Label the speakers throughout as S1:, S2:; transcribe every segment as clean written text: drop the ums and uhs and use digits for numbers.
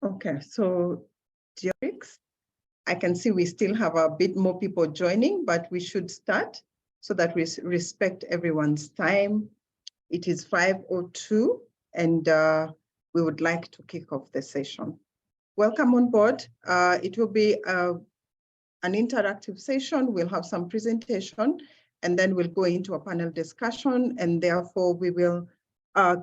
S1: Okay, so I can see we still have a bit more people joining, but we should start so that we respect everyone's time. It is 5:02 and we would like to kick off the session. Welcome on board. It will be an interactive session. We'll have some presentation and then we'll go into a panel discussion, and therefore we will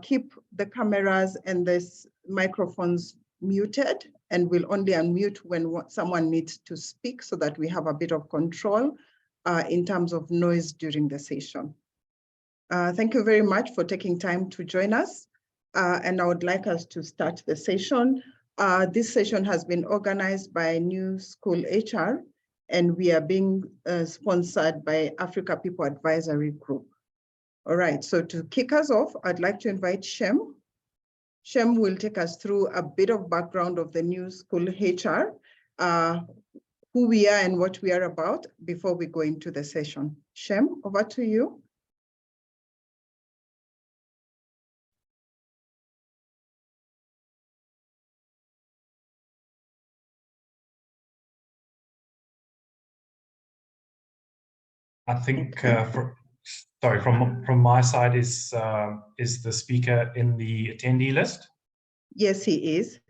S1: keep the cameras and the microphones muted, and we'll only unmute when someone needs to speak so that we have a bit of control in terms of noise during the session. Thank you very much for taking time to join us. And I would like us to start the session. This session has been organized by New School HR, and we are being sponsored by Africa People Advisory Group. All right, so to kick us off, I'd like to invite Shem. Shem will take us through a bit of background of the New School HR, who we are and what we are about before we go into the session. Shem, over to you.
S2: I think, from my side, is the speaker in the attendee list?
S1: Yes, he is.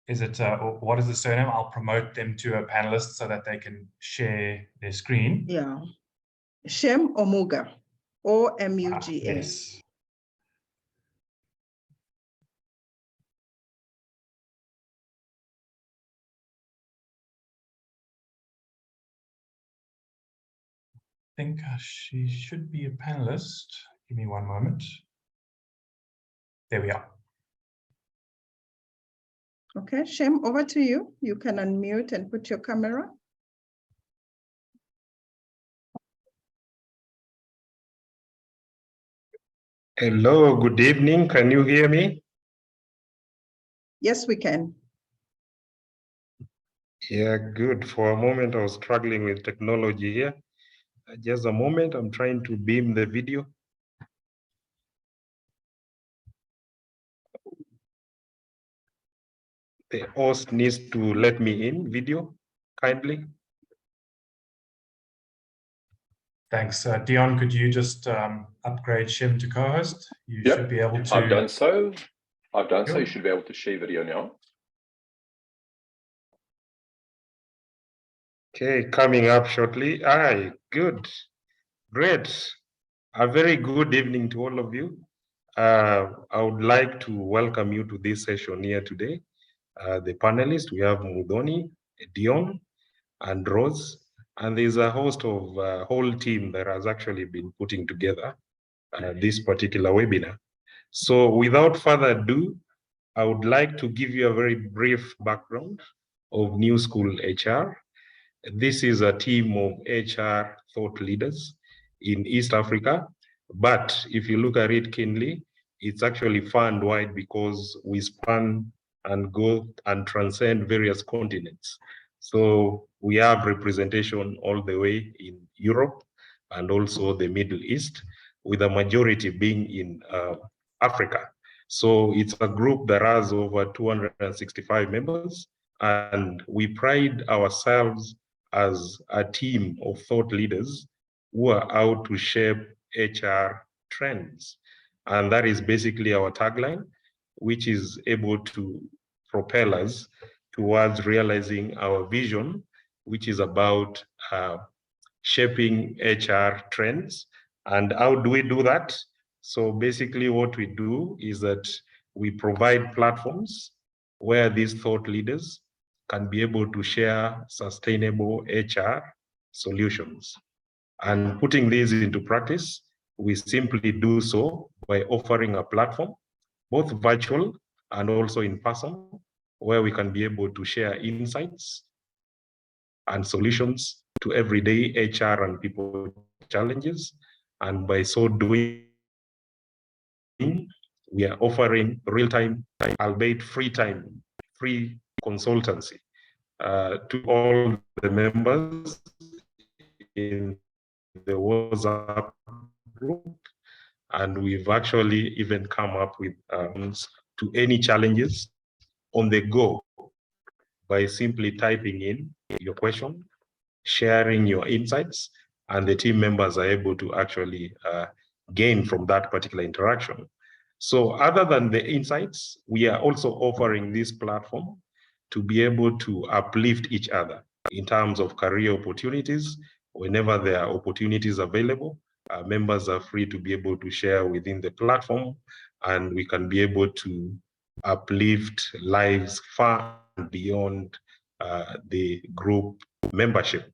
S2: Is it, what is the surname? I'll promote them to a panelist so that they can share their screen.
S1: Yeah. Shem Omuga, O-M-U-G-A.
S2: Yes. I think she should be a panelist. Give me one moment. There we are.
S1: Okay, Shem, over to you. You can unmute and put your camera.
S3: Hello, good evening. Can you hear me?
S1: Yes, we can.
S3: Yeah, good. For a moment, I was struggling with technology here. Just a moment, I'm trying to beam the video. The host needs to let me in video, kindly.
S2: Thanks. Dion, could you just upgrade Shem to co-host? You
S4: Yep,
S2: should be able to.
S4: I've done so. You should be able to share video now.
S3: Okay, coming up shortly. Aye, good. Great. A very good evening to all of you. I would like to welcome you to this session here today. The panelists, we have Mudoni, Dion, and Rose, and there's a host of whole team that has actually been putting together this particular webinar. So without further ado, I would like to give you a very brief background of New School HR. This is a team of HR thought leaders in East Africa, but if you look at it keenly, it's actually fund-wide because we span and go and transcend various continents. So we have representation all the way in Europe and also the Middle East, with a majority being in Africa. So it's a group that has over 265 members, and we pride ourselves as a team of thought leaders who are out to shape HR trends. And that is basically our tagline, which is able to propel us towards realizing our vision, which is about shaping HR trends. And how do we do that? So basically what we do is that we provide platforms where these thought leaders can be able to share sustainable HR solutions. And putting these into practice, we simply do so by offering a platform, both virtual and also in person, where we can be able to share insights and solutions to everyday HR and people challenges. And by so doing, we are offering real-time, albeit free consultancy to all the members in the WhatsApp group. And we've actually even come up with to any challenges on the go by simply typing in your question, sharing your insights, and the team members are able to actually gain from that particular interaction. So other than the insights, we are also offering this platform to be able to uplift each other in terms of career opportunities. Whenever there are opportunities available, members are free to be able to share within the platform, and we can be able to uplift lives far beyond the group membership.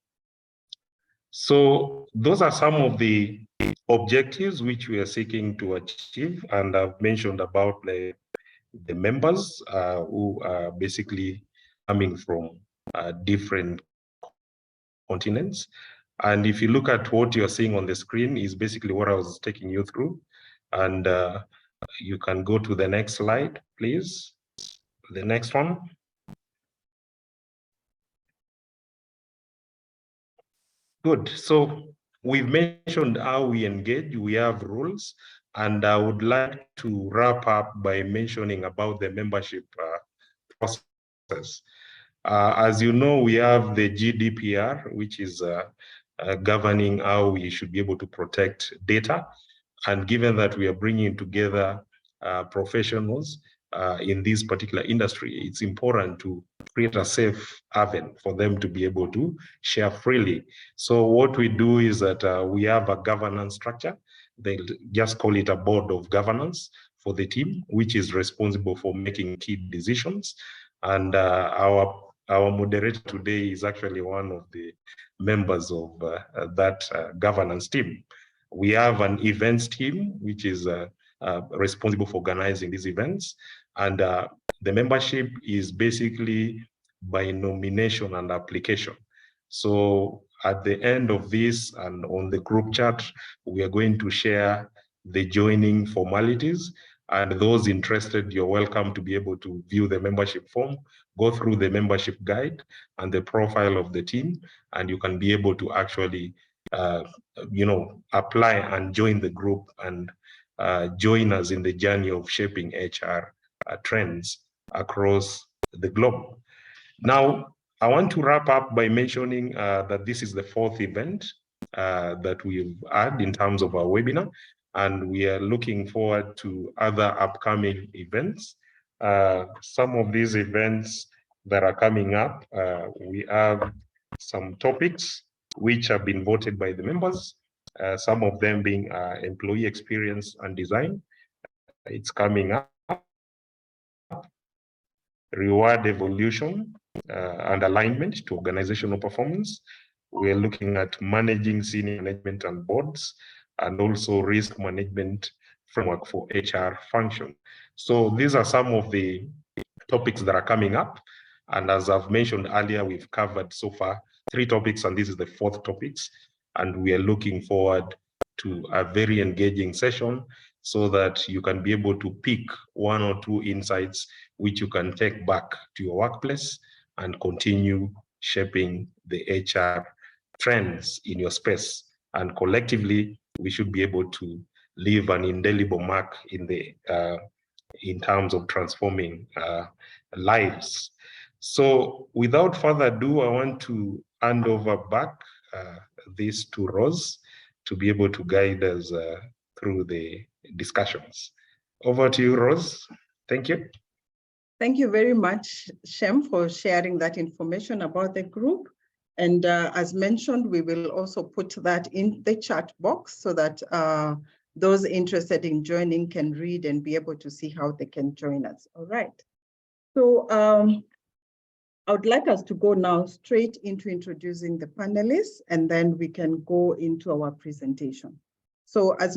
S3: So those are some of the objectives which we are seeking to achieve, and I've mentioned about the members who are basically coming from different continents. And if you look at what you're seeing on the screen is basically what I was taking you through. And you can go to the next slide, please. The next one. Good. So we've mentioned how we engage. We have rules. And I would like to wrap up by mentioning about the membership process. As you know, we have the GDPR, which is governing how we should be able to protect data. And given that we are bringing together professionals in this particular industry, it's important to create a safe haven for them to be able to share freely. So what we do is that we have a governance structure. They just call it a board of governance for the team, which is responsible for making key decisions. And our moderator today is actually one of the members of that governance team. We have an events team, which is responsible for organizing these events. And the membership is basically by nomination and application. So at the end of this and on the group chat, we are going to share the joining formalities. And those interested, you're welcome to be able to view the membership form, go through the membership guide and the profile of the team, and you can be able to actually apply and join the group and join us in the journey of shaping HR trends across the globe. Now, I want to wrap up by mentioning that this is the fourth event that we've had in terms of our webinar, and we are looking forward to other upcoming events. Some of these events that are coming up, we have some topics which have been voted by the members, some of them being employee experience and design. It's coming up. Reward evolution and alignment to organizational performance. We're looking at managing senior management and boards, and also risk management framework for HR function. So these are some of the topics that are coming up. And as I've mentioned earlier, we've covered so far 3 topics, and this is the 4th topics. And we are looking forward to a very engaging session so that you can be able to pick 1 or 2 insights which you can take back to your workplace and continue shaping the HR trends in your space. And collectively, we should be able to leave an indelible mark in the in terms of transforming lives. So without further ado, I want to hand over back this to Rose to be able to guide us through the discussions. Over to you, Rose. Thank you.
S1: Thank you very much, Shem, for sharing that information about the group. And as mentioned, we will also put that in the chat box so that those interested in joining can read and be able to see how they can join us. All right. So I would like us to go now straight into introducing the panelists, and then we can go into our presentation. So as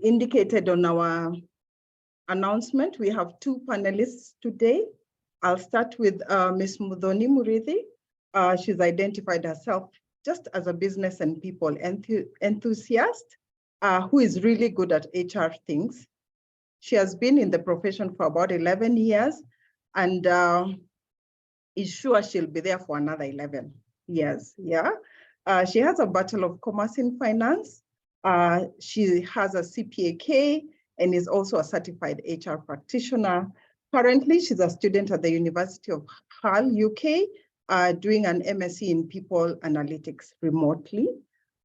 S1: indicated on our announcement, we have 2 panelists today. I'll start with Ms. Muthoni Murithi. She's identified herself just as a business and people enthusiast who is really good at HR things. She has been in the profession for about 11 years and is sure she'll be there for another 11 years. Yeah. She has a Bachelor of Commerce in Finance. She has a CPAK and is also a certified HR practitioner. Currently, she's a student at the University of Hull, UK, doing an MSc in People Analytics remotely.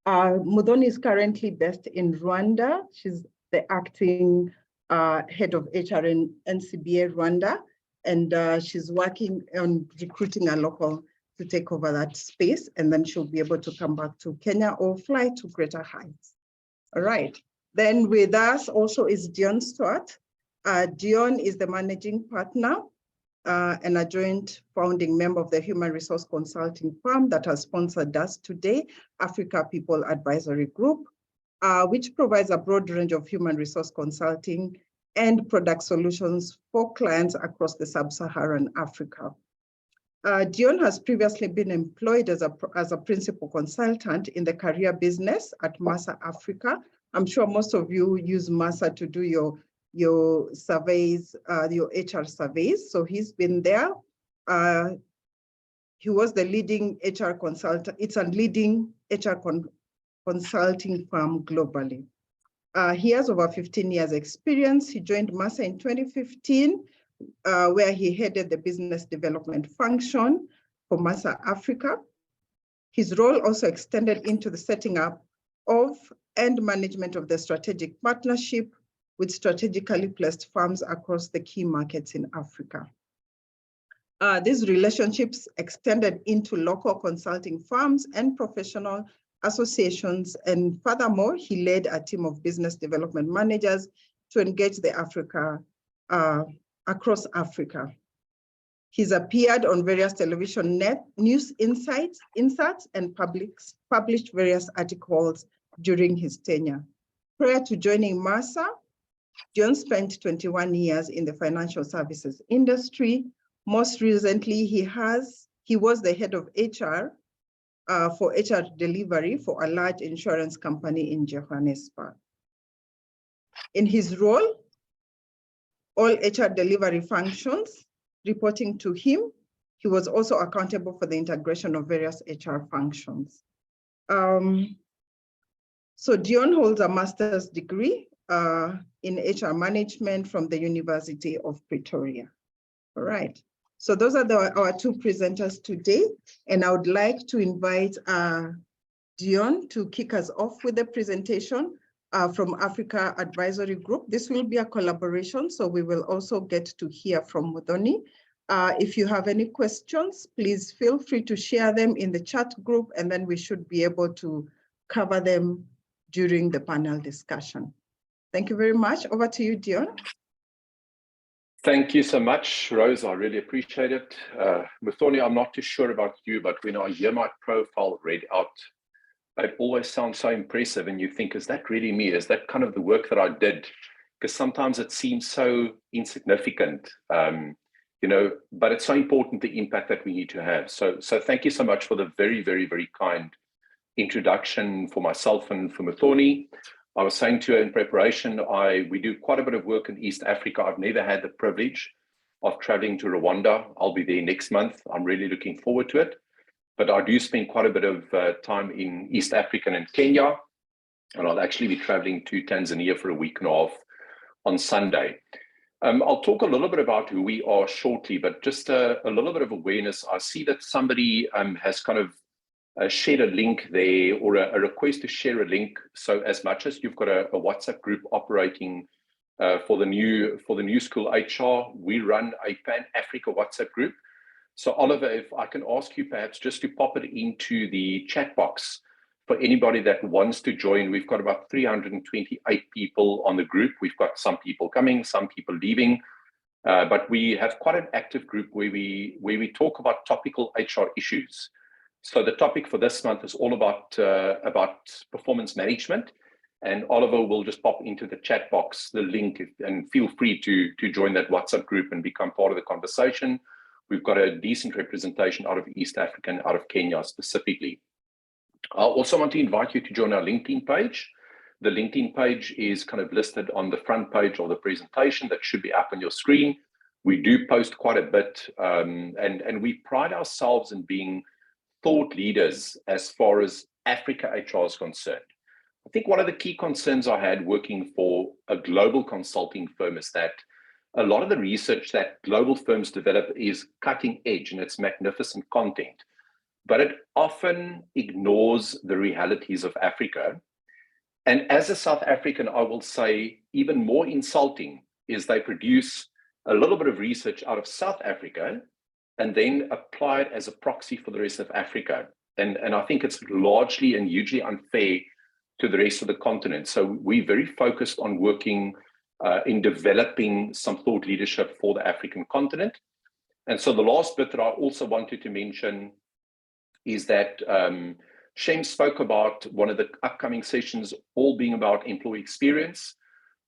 S1: Muthoni is currently based in Rwanda. She's the acting head of HR in NCBA Rwanda, and she's working on recruiting a local to take over that space, and then she'll be able to come back to Kenya or fly to Greater Heights. All right. Then with us also is Dion Stewart. Dion is the managing partner and a joint founding member of the human resource consulting firm that has sponsored us today, Africa People Advisory Group, which provides a broad range of human resource consulting and product solutions for clients across the sub-Saharan Africa. Dion has previously been employed as a principal consultant in the career business at Masa Africa. I'm sure most of you use Masa to do your surveys, your HR surveys. So he's been there. He was the leading HR consultant. It's a leading HR consulting firm globally. He has over 15 years experience. He joined Masa in 2015, where he headed the business development function for Masa Africa. His role also extended into the setting up of and management of the strategic partnership with strategically placed firms across the key markets in Africa. These relationships extended into local consulting firms and professional associations, and furthermore, he led a team of business development managers to engage the across Africa. He's appeared on various television news inserts and published various articles during his tenure. Prior to joining Masa, Dion spent 21 years in the financial services industry. Most recently, he was the head of HR for HR delivery for a large insurance company in Johannesburg. In his role, all HR delivery functions reporting to him, he was also accountable for the integration of various HR functions. So Dion holds a master's degree in HR management from the University of Pretoria. All right, so those are our two presenters today, and I would like to invite Dion to kick us off with the presentation from Africa Advisory Group. This will be a collaboration, so we will also get to hear from Muthoni. If you have any questions, please feel free to share them in the chat group, and then we should be able to cover them during the panel discussion. Thank you very much. Over to you, Dion.
S4: Thank you so much, Rose. I really appreciate it. Muthoni, I'm not too sure about you, but when I hear my profile read out, it always sounds so impressive, and you think, is that really me? Is that kind of the work that I did? Because sometimes it seems so insignificant, you know, but it's so important, the impact that we need to have. So thank you so much for the very, very, very kind introduction for myself and for Muthoni. I was saying to her in preparation, we do quite a bit of work in East Africa. I've never had the privilege of traveling to Rwanda. I'll be there next month. I'm really looking forward to it. But I do spend quite a bit of time in East Africa and Kenya, and I'll actually be traveling to Tanzania for a week and a half on Sunday. I'll talk a little bit about who we are shortly, but just a little bit of awareness. I see that somebody has kind of shared a link there, or a request to share a link. So as much as you've got a WhatsApp group operating for the new school HR, we run a Pan-Africa WhatsApp group. So Oliver, if I can ask you perhaps just to pop it into the chat box for anybody that wants to join. We've got about 328 people on the group. We've got some people coming, some people leaving, but we have quite an active group where we talk about topical HR issues. So the topic for this month is all about performance management, and Oliver will just pop into the chat box the link, and feel free to join that WhatsApp group and become part of the conversation. We've got a decent representation out of East Africa and out of Kenya specifically. I also want to invite you to join our LinkedIn page. The LinkedIn page is kind of listed on the front page of the presentation that should be up on your screen. We do post quite a bit, and we pride ourselves in being thought leaders as far as Africa HR is concerned. I think one of the key concerns I had working for a global consulting firm is that a lot of the research that global firms develop is cutting edge and it's magnificent content, but it often ignores the realities of Africa. And as a South African, I will say even more insulting is they produce a little bit of research out of South Africa and then apply it as a proxy for the rest of Africa. And I think it's largely and hugely unfair to the rest of the continent. So we're very focused on working in developing some thought leadership for the African continent. And so the last bit that I also wanted to mention is that Shem spoke about one of the upcoming sessions all being about employee experience.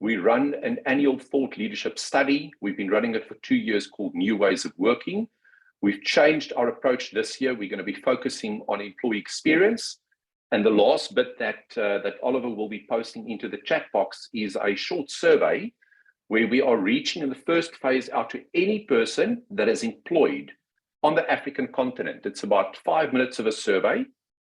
S4: We run an annual thought leadership study. We've been running it for 2 years called New Ways of Working. We've changed our approach this year. We're going to be focusing on employee experience. And the last bit that Oliver will be posting into the chat box is a short survey where we are reaching in the first phase out to any person that is employed on the African continent. It's about 5 minutes of a survey.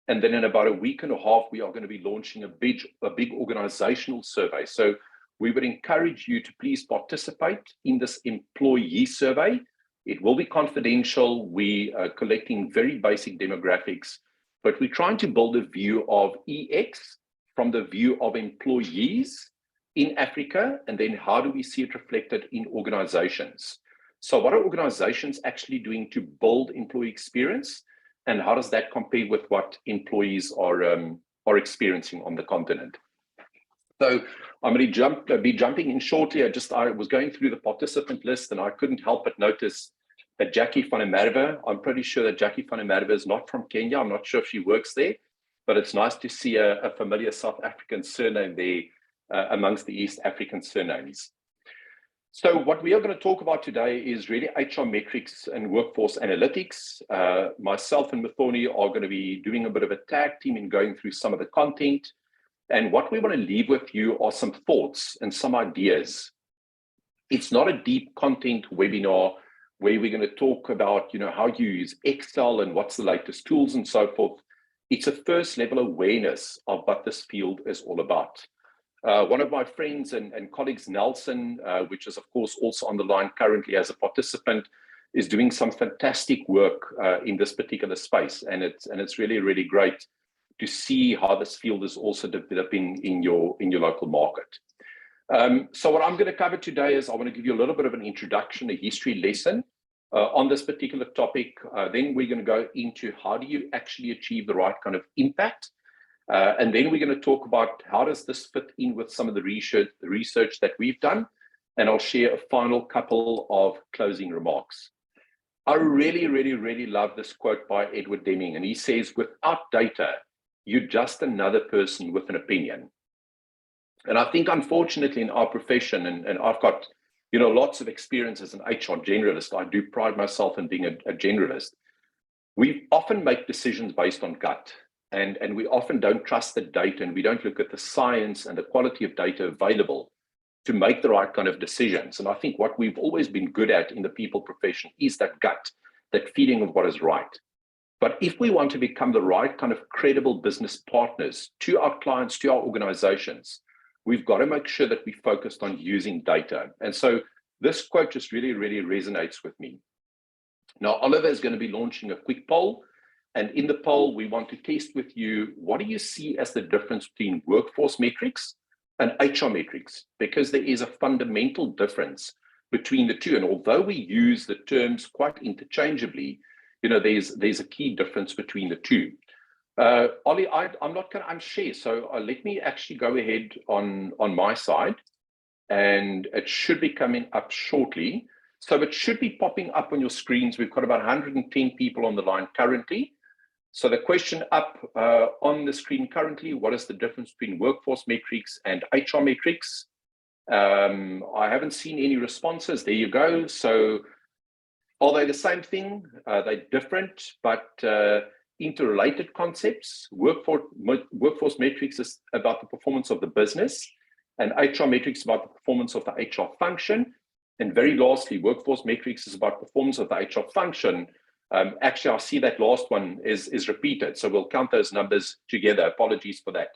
S4: And then in about a week and a half, we are going to be launching a big organizational survey. So we would encourage you to please participate in this employee survey. It will be confidential. We are collecting very basic demographics, but we're trying to build a view of EX from the view of employees in Africa, and then how do we see it reflected in organizations? So what are organizations actually doing to build employee experience, and how does that compare with what employees are experiencing on the continent? So I'm going to be jumping in shortly. I was going through the participant list and I couldn't help but notice that Jackie van der Merwe, I'm pretty sure that Jackie van der Merwe is not from Kenya. I'm not sure if she works there, but it's nice to see a familiar South African surname there amongst the East African surnames. So what we are going to talk about today is really HR metrics and workforce analytics. Myself and Muthoni are going to be doing a bit of a tag team in going through some of the content. And what we want to leave with you are some thoughts and some ideas. It's not a deep content webinar where we're going to talk about, how you use Excel and what's the latest tools and so forth. It's a first level awareness of what this field is all about. One of my friends and colleagues, Nelson, which is of course also on the line currently as a participant, is doing some fantastic work in this particular space. And it's really, really great to see how this field is also developing in your local market. So what I'm going to cover today is I want to give you a little bit of an introduction, a history lesson on this particular topic. Then we're going to go into how do you actually achieve the right kind of impact. And then we're going to talk about how does this fit in with some of the research that we've done. And I'll share a final couple of closing remarks. I really, really, really love this quote by Edward Deming. And he says, without data, you're just another person with an opinion. And I think, unfortunately, in our profession, and I've got, lots of experience as an HR generalist. I do pride myself in being a generalist. We often make decisions based on gut, and we often don't trust the data, and we don't look at the science and the quality of data available to make the right kind of decisions. And I think what we've always been good at in the people profession is that gut, that feeling of what is right. But if we want to become the right kind of credible business partners to our clients, to our organizations, we've got to make sure that we focused on using data. And so this quote just really, really resonates with me. Now, Oliver is going to be launching a quick poll. And in the poll, we want to test with you, what do you see as the difference between workforce metrics and HR metrics? Because there is a fundamental difference between the two. And although we use the terms quite interchangeably, there's a key difference between the two. Ollie, I'm not going to unshare, so let me actually go ahead on my side, and it should be coming up shortly. So it should be popping up on your screens. We've got about 110 people on the line currently. So the question up on the screen currently, what is the difference between workforce metrics and HR metrics? I haven't seen any responses. There you go. So are they the same thing? They're different, but interrelated concepts. Workforce metrics is about the performance of the business, and HR metrics about the performance of the HR function. And very lastly, workforce metrics is about performance of the HR function. Actually, I see that last one is repeated, so we'll count those numbers together. Apologies for that.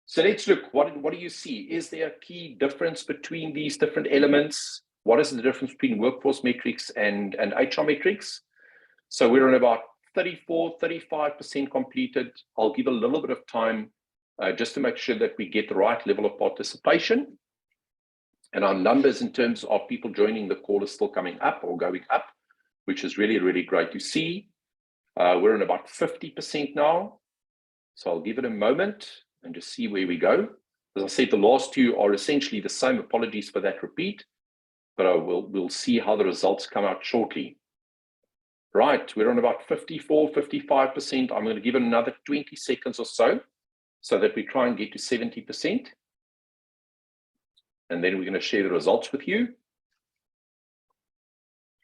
S4: So let's look, what do you see? Is there a key difference between these different elements? what is the difference between workforce metrics and HR metrics? So we're on about 34-35% completed. I'll give a little bit of time just to make sure that we get the right level of participation. And our numbers in terms of people joining the call is still coming up or going up, which is really, really great to see. We're on about 50% now. So I'll give it a moment and just see where we go. As I said, the last two are essentially the same. Apologies for that repeat, but we'll see how the results come out shortly. Right, we're on about 54-55%. I'm going to give it another 20 seconds or so that we try and get to 70%. And then we're going to share the results with you.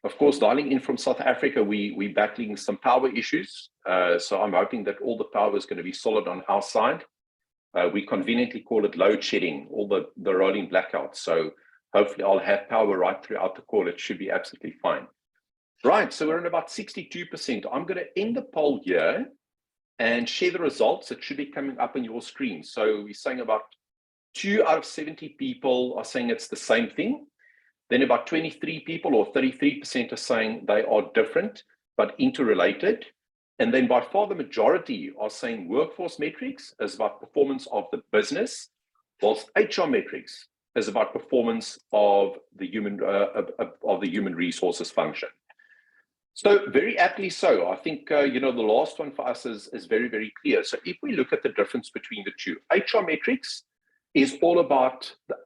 S4: Of course, dialing in from South Africa, we're battling some power issues. So I'm hoping that all the power is going to be solid on our side. We conveniently call it load shedding, all the rolling blackouts. So hopefully I'll have power right throughout the call. It should be absolutely fine. Right, so we're at about 62%. I'm going to end the poll here and share the results. It should be coming up on your screen. So we're saying about 2 out of 70 people are saying it's the same thing. Then about 23 people or 33% are saying they are different but interrelated. And then by far the majority are saying workforce metrics is about performance of the business, whilst HR metrics is about performance of the human resources function. So very aptly so. I think the last one for us is very, very clear. So if we look at the difference between the two, HR metrics is all about the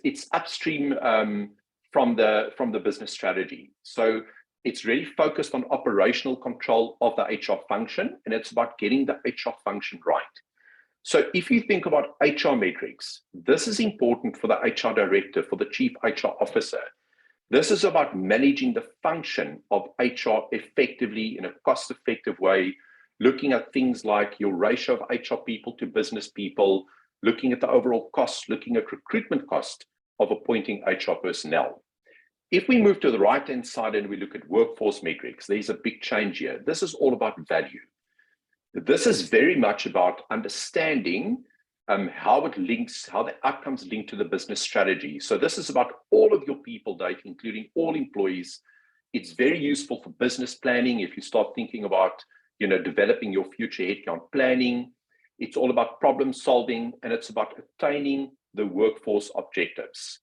S4: it's upstream from the business strategy. So it's really focused on operational control of the HR function, and it's about getting the HR function right. So if you think about HR metrics, this is important for the HR director, for the chief HR officer. This is about managing the function of HR effectively in a cost-effective way, looking at things like your ratio of HR people to business people, looking at the overall cost, looking at recruitment cost of appointing HR personnel. If we move to the right-hand side and we look at workforce metrics, there's a big change here. This is all about value. This is very much about understanding how the outcomes link to the business strategy. So this is about all of your people data, including all employees. It's very useful for business planning if you start thinking about developing your future headcount planning. It's all about problem solving, and it's about attaining the workforce objectives.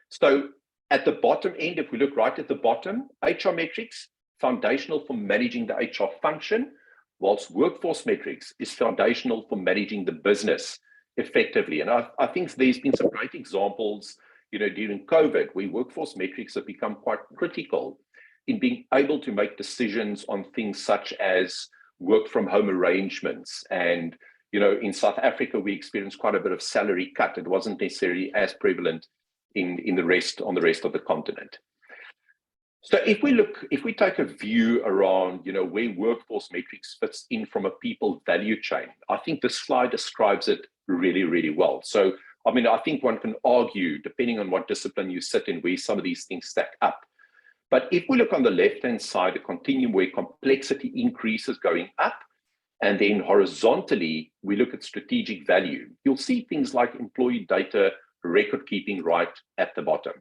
S4: So at the bottom end, if we look right at the bottom, HR metrics, foundational for managing the HR function, whilst workforce metrics is foundational for managing the business effectively. And I think there's been some great examples, during COVID, where workforce metrics have become quite critical in being able to make decisions on things such as work from home arrangements. And, in South Africa, we experienced quite a bit of salary cut. It wasn't necessarily as prevalent on the rest of the continent. So if we take a view around, where workforce metrics fits in from a people value chain, I think this slide describes it really, really well. So, I think one can argue, depending on what discipline you sit in, where some of these things stack up. But if we look on the left-hand side, a continuum where complexity increases going up, and then horizontally, we look at strategic value, you'll see things like employee data, record keeping right at the bottom.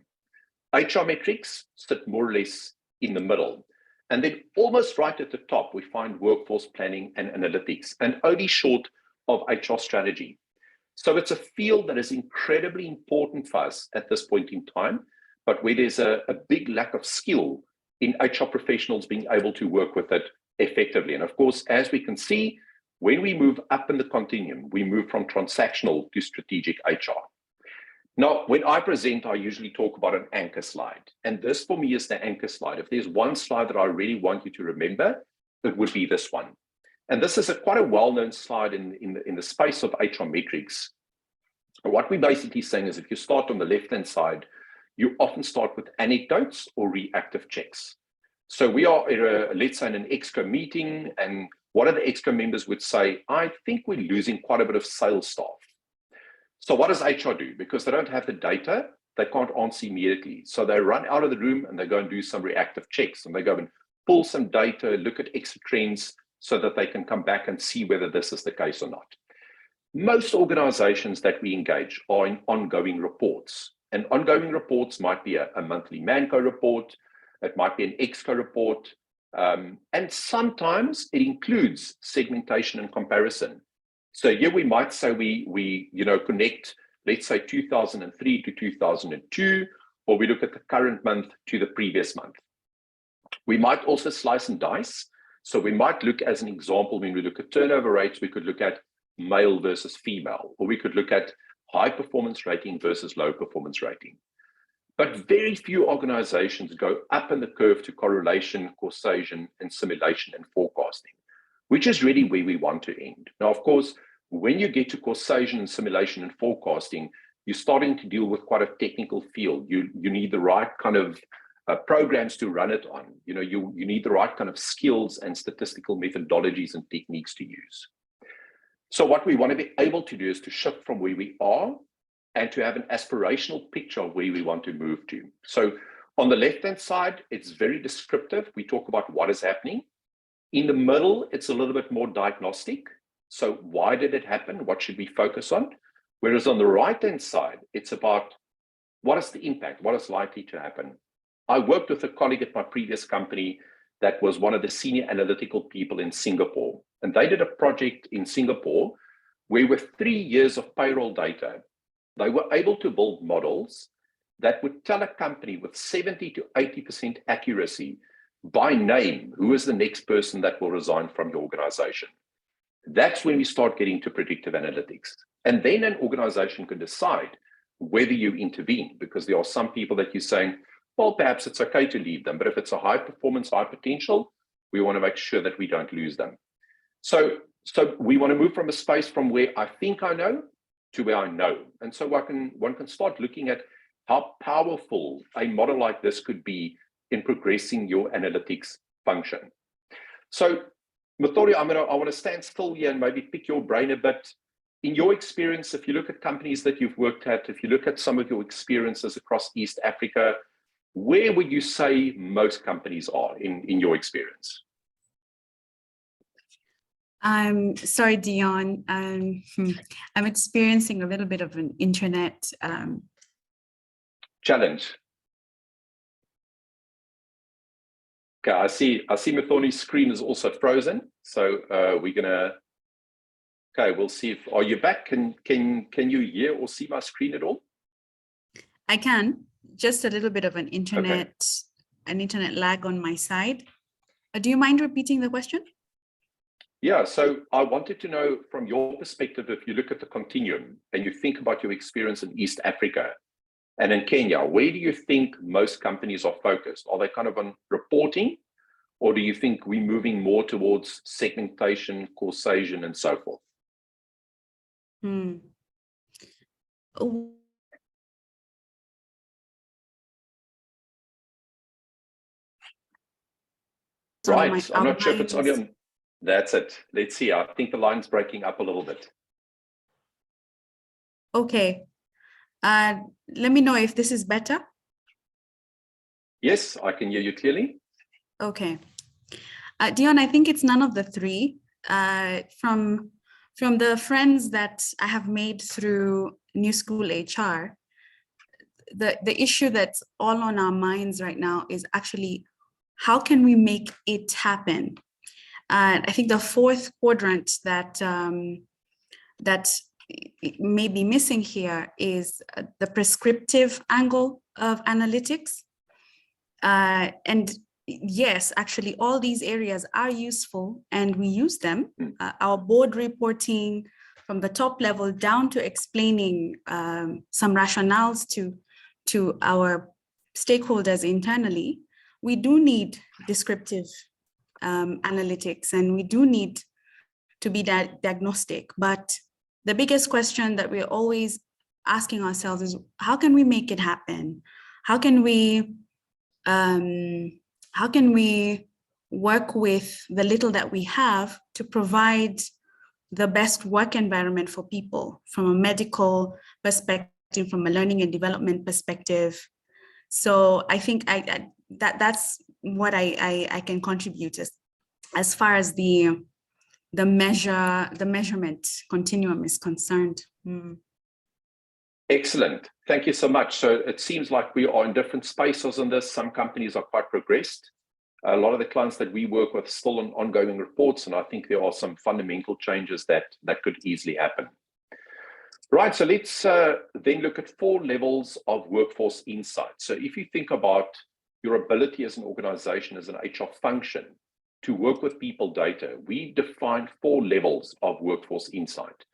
S4: HR metrics sit more or less in the middle. And then almost right at the top, we find workforce planning and analytics, and only short of HR strategy. So it's a field that is incredibly important for us at this point in time, but where there's a big lack of skill in HR professionals being able to work with it effectively. And of course, as we can see, when we move up in the continuum, we move from transactional to strategic HR. Now, when I present, I usually talk about an anchor slide. And this for me is the anchor slide. If there's one slide that I really want you to remember, it would be this one. And this is quite a well-known slide in the space of HR metrics. What we're basically saying is if you start on the left-hand side, you often start with anecdotes or reactive checks. So we are, let's say, in an exco meeting, and one of the exco members would say, I think we're losing quite a bit of sales staff. So what does HR do? Because they don't have the data, they can't answer immediately. So they run out of the room and they go and do some reactive checks, and they go and pull some data, look at exit trends so that they can come back and see whether this is the case or not. Most organizations that we engage are in ongoing reports. And ongoing reports might be a monthly Manco report, it might be an Exco report, and sometimes it includes segmentation and comparison. So here we might say we connect, let's say 2003 to 2002, or we look at the current month to the previous month. We might also slice and dice. So we might look, as an example, when we look at turnover rates, we could look at male versus female, or we could look at high performance rating versus low performance rating. But very few organizations go up in the curve to correlation, causation, and simulation and forecasting, which is really where we want to end. Now, of course, when you get to causation and simulation and forecasting, you're starting to deal with quite a technical field. You need the right kind of programs to run it on. You need the right kind of skills and statistical methodologies and techniques to use. So what we want to be able to do is to shift from where we are and to have an aspirational picture of where we want to move to. So on the left-hand side, it's very descriptive. We talk about what is happening. In the middle, it's a little bit more diagnostic. So why did it happen? What should we focus on? Whereas on the right-hand side, it's about what is the impact? What is likely to happen? I worked with a colleague at my previous company that was one of the senior analytical people in Singapore. And they did a project in Singapore where with 3 years of payroll data, they were able to build models that would tell a company with 70 to 80% accuracy by name who is the next person that will resign from your organization. That's when we start getting to predictive analytics. And then an organization can decide whether you intervene, because there are some people that you're saying, well, perhaps it's okay to leave them, but if it's a high performance, high potential, we want to make sure that we don't lose them. So we want to move from a space from where I think I know to where I know. And so one can start looking at how powerful a model like this could be in progressing your analytics function. So Mithori, I want to stand still here and maybe pick your brain a bit. In your experience, if you look at companies that you've worked at, if you look at some of your experiences across East Africa, where would you say most companies are in your experience?
S5: I'm sorry, Dion. I'm experiencing a little bit of an internet
S4: challenge. Okay, I see Mithori's screen is also frozen. So we're gonna. Okay, we'll see if are you back? Can you hear or see my screen at all?
S5: I can. Just a little bit of an internet lag on my side. Do you mind repeating the question?
S4: Yeah, so I wanted to know from your perspective, if you look at the continuum and you think about your experience in East Africa and in Kenya, where do you think most companies are focused? Are they kind of on reporting, or do you think we're moving more towards segmentation, causation, and so forth? Right, I'm not sure if it's on your. That's it. Let's see. I think the line's breaking up a little bit.
S5: Okay. Let me know if this is better.
S4: Yes, I can hear you clearly.
S5: Okay. Dion, I think it's none of the three. From the friends that I have made through New School HR, the issue that's all on our minds right now is actually how can we make it happen? I think the fourth quadrant that may be missing here is the prescriptive angle of analytics. And yes, actually, all these areas are useful and we use them. Our board reporting from the top level down to explaining some rationales to our stakeholders internally. We do need descriptive analytics, and we do need to be diagnostic. But the biggest question that we're always asking ourselves is, how can we make it happen? How can we work with the little that we have to provide the best work environment for people from a medical perspective, from a learning and development perspective? So I think that's what I can contribute as far as the measurement continuum is concerned.
S4: Excellent. Thank you so much. So it seems like we are in different spaces on this. Some companies are quite progressed. A lot of the clients that we work with still on ongoing reports, and I think there are some fundamental changes that could easily happen. Right, so let's then look at 4 levels of workforce insight. So if you think about your ability as an organization, as an HR function, to work with people data, we define 4 levels of workforce insight.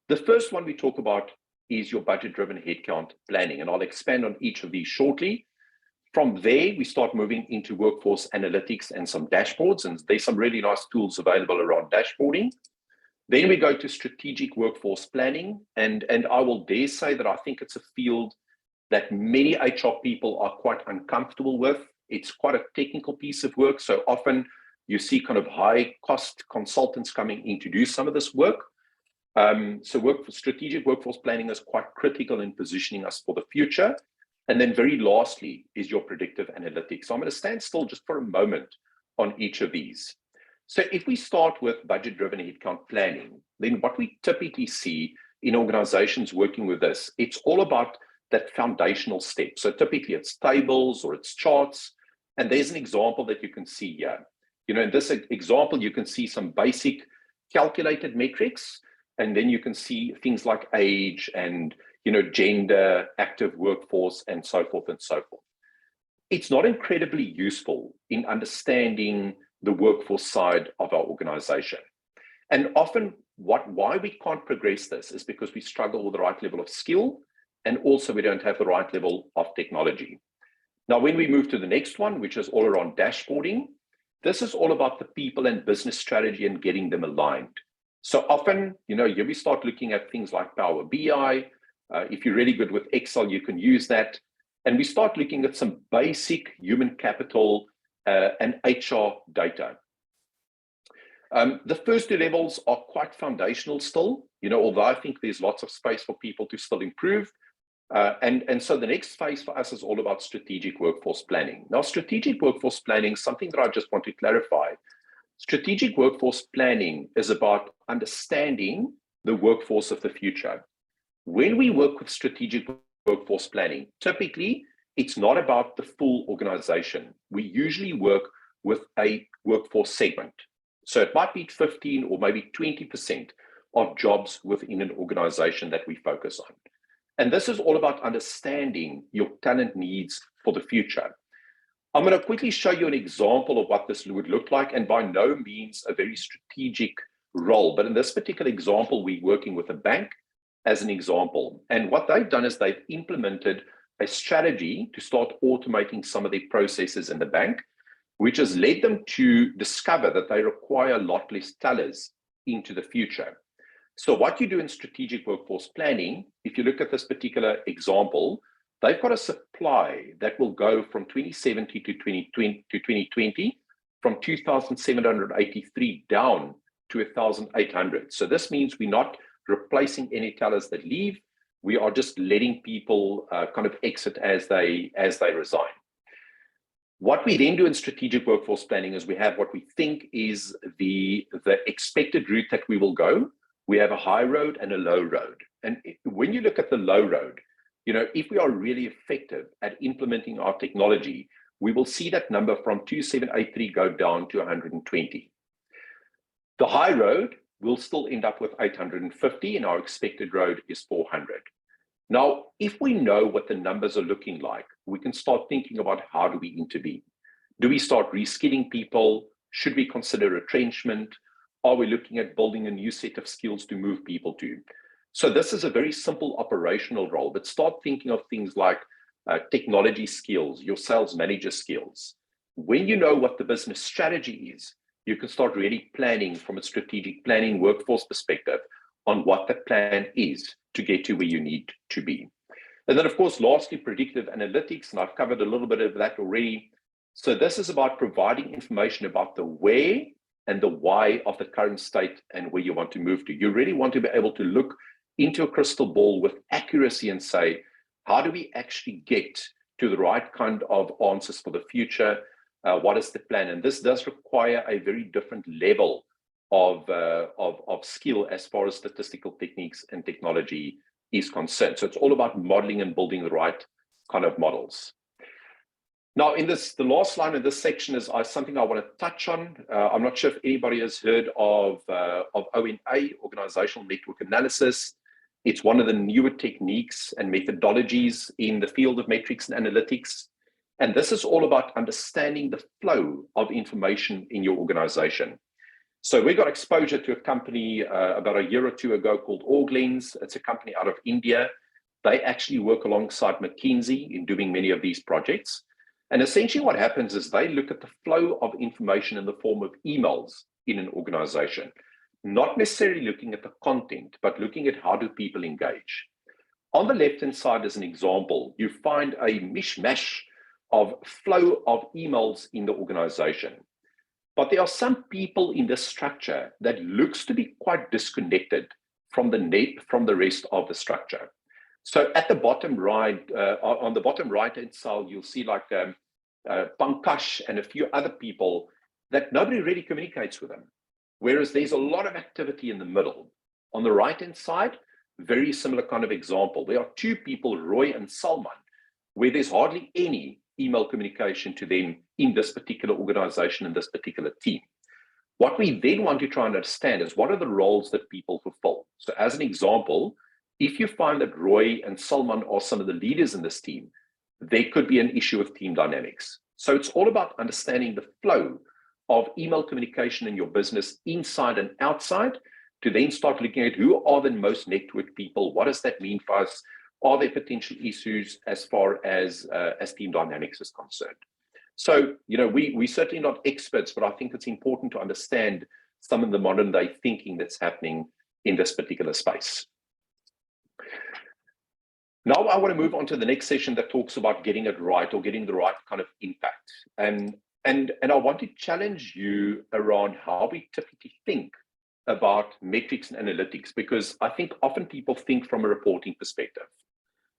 S4: The first one we talk about is your budget-driven headcount planning, and I'll expand on each of these shortly. From there, we start moving into workforce analytics and some dashboards, and there's some really nice tools available around dashboarding. Then we go to strategic workforce planning, and I will dare say that I think it's a field that many HR people are quite uncomfortable with. It's quite a technical piece of work, so often you see kind of high-cost consultants coming in to do some of this work. So strategic workforce planning is quite critical in positioning us for the future. And then very lastly is your predictive analytics. So I'm going to stand still just for a moment on each of these. So if we start with budget-driven headcount planning, then what we typically see in organizations working with this, it's all about that foundational step. So typically it's tables or it's charts. And there's an example that you can see here. You know, in this example, you can see some basic calculated metrics, and then you can see things like age and, you know, gender, active workforce, and so forth and so forth. It's not incredibly useful in understanding the workforce side of our organization. And often why we can't progress this is because we struggle with the right level of skill, and also we don't have the right level of technology. Now, when we move to the next one, which is all around dashboarding, this is all about the people and business strategy and getting them aligned. So often, you know, here we start looking at things like Power BI. If you're really good with Excel, you can use that. And we start looking at some basic human capital and HR data. The first 2 levels are quite foundational still, you know, although I think there's lots of space for people to still improve. And so the next phase for us is all about strategic workforce planning. Now, strategic workforce planning, something that I just want to clarify. Strategic workforce planning is about understanding the workforce of the future. When we work with strategic workforce planning, typically it's not about the full organization. We usually work with a workforce segment. So it might be 15 or maybe 20% of jobs within an organization that we focus on. And this is all about understanding your talent needs for the future. I'm going to quickly show you an example of what this would look like, and by no means a very strategic role. But in this particular example, we're working with a bank as an example. And what they've done is they've implemented a strategy to start automating some of their processes in the bank, which has led them to discover that they require a lot less tellers into the future. So what you do in strategic workforce planning, if you look at this particular example, they've got a supply that will go from 2070 to 2020, from 2,783 down to 1,800. So this means we're not replacing any tellers that leave. We are just letting people kind of exit as they resign. What we then do in strategic workforce planning is we have what we think is the expected route that we will go. We have a high road and a low road. And when you look at the low road, you know, if we are really effective at implementing our technology, we will see that number from 2,783 go down to 120. The high road will still end up with 850, and our expected road is 400. Now, if we know what the numbers are looking like, we can start thinking about how do we intervene. Do we start reskilling people? Should we consider retrenchment? Are we looking at building a new set of skills to move people to? So this is a very simple operational role, but start thinking of things like technology skills, your sales manager skills. When you know what the business strategy is, you can start really planning from a strategic planning workforce perspective on what the plan is to get to where you need to be. And then, of course, lastly, predictive analytics, and I've covered a little bit of that already. So this is about providing information about the where and the why of the current state and where you want to move to. You really want to be able to look into a crystal ball with accuracy and say, how do we actually get to the right kind of answers for the future? What is the plan? And this does require a very different level of skill as far as statistical techniques and technology is concerned. So it's all about modeling and building the right kind of models. Now, in this, the last line in this section is something I want to touch on. I'm not sure if anybody has heard of ONA, Organizational Network Analysis. It's one of the newer techniques and methodologies in the field of metrics and analytics. And this is all about understanding the flow of information in your organization. So we got exposure to a company about a year or two ago called OrgLens. It's a company out of India. They actually work alongside McKinsey in doing many of these projects. And essentially what happens is they look at the flow of information in the form of emails in an organization, not necessarily looking at the content, but looking at how do people engage. On the left-hand side, as an example, you find a mishmash of flow of emails in the organization. But there are some people in this structure that looks to be quite disconnected from the rest of the structure. So at the bottom right, on the bottom right-hand side, you'll see like Pankaj and a few other people that nobody really communicates with them. Whereas there's a lot of activity in the middle. On the right-hand side, very similar kind of example. There are two people, Roy and Salman, where there's hardly any email communication to them in this particular organization and this particular team. What we then want to try and understand is what are the roles that people fulfill. So as an example, if you find that Roy and Salman are some of the leaders in this team, there could be an issue of team dynamics. So it's all about understanding the flow of email communication in your business inside and outside to then start looking at who are the most networked people, what does that mean for us, are there potential issues as far as team dynamics is concerned. So, you know, we're certainly not experts, but I think it's important to understand some of the modern day thinking that's happening in this particular space. Now I want to move on to the next session that talks about getting it right or getting the right kind of impact. And I want to challenge you around how we typically think about metrics and analytics, because I think often people think from a reporting perspective.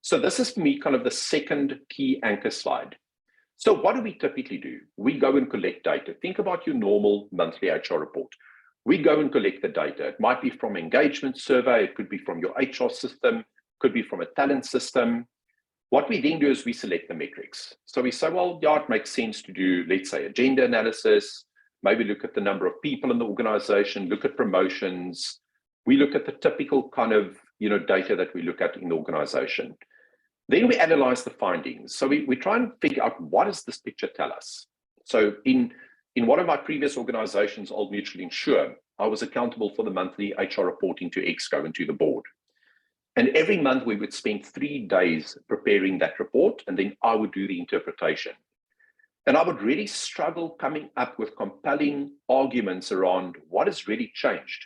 S4: So this is for me kind of the second key anchor slide. So what do we typically do? We go and collect data. Think about your normal monthly HR report. We go and collect the data. It might be from engagement survey. It could be from your HR system, could be from a talent system. What we then do is we select the metrics. So we say, well, yeah, it makes sense to do, let's say, agenda analysis, maybe look at the number of people in the organization, look at promotions. We look at the typical kind of, you know, data that we look at in the organization. Then we analyze the findings. So we try and figure out, what does this picture tell us? So in one of my previous organizations, Old Mutual Insure, I was accountable for the monthly HR reporting to ExCo and to the board. And every month we would spend 3 days preparing that report, and then I would do the interpretation. And I would really struggle coming up with compelling arguments around what has really changed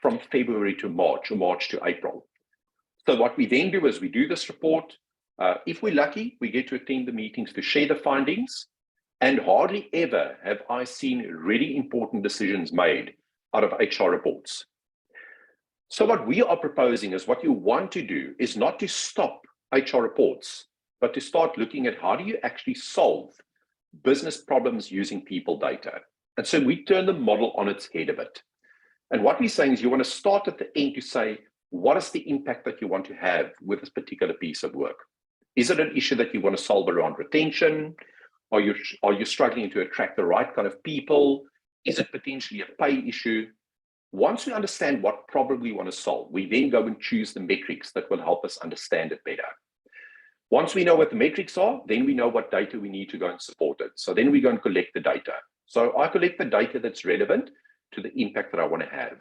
S4: from February to March or March to April. So what we then do is we do this report. If we're lucky, we get to attend the meetings to share the findings, and hardly ever have I seen really important decisions made out of HR reports. So what we are proposing is, what you want to do is not to stop HR reports, but to start looking at how do you actually solve business problems using people data. And so we turn the model on its head a bit. And what we're saying is, you want to start at the end to say, what is the impact that you want to have with this particular piece of work? Is it an issue that you want to solve around retention? Are you struggling to attract the right kind of people? Is it potentially a pay issue? Once we understand what problem we want to solve, we then go and choose the metrics that will help us understand it better. Once we know what the metrics are, then we know what data we need to go and support it. So then we go and collect the data. So I collect the data that's relevant to the impact that I want to have.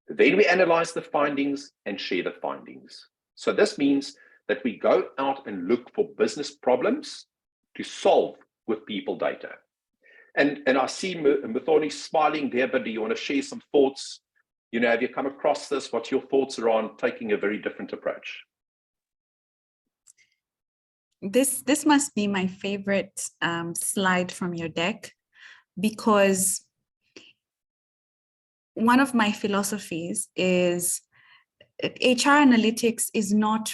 S4: Then we analyze the findings and share the findings. So this means that we go out and look for business problems to solve with people data. And I see Muthoni smiling there, but do you want to share some thoughts? You know, have you come across this? What's your thoughts around taking a very different approach?
S5: This must be my favorite slide from your deck, because one of my philosophies is HR analytics is not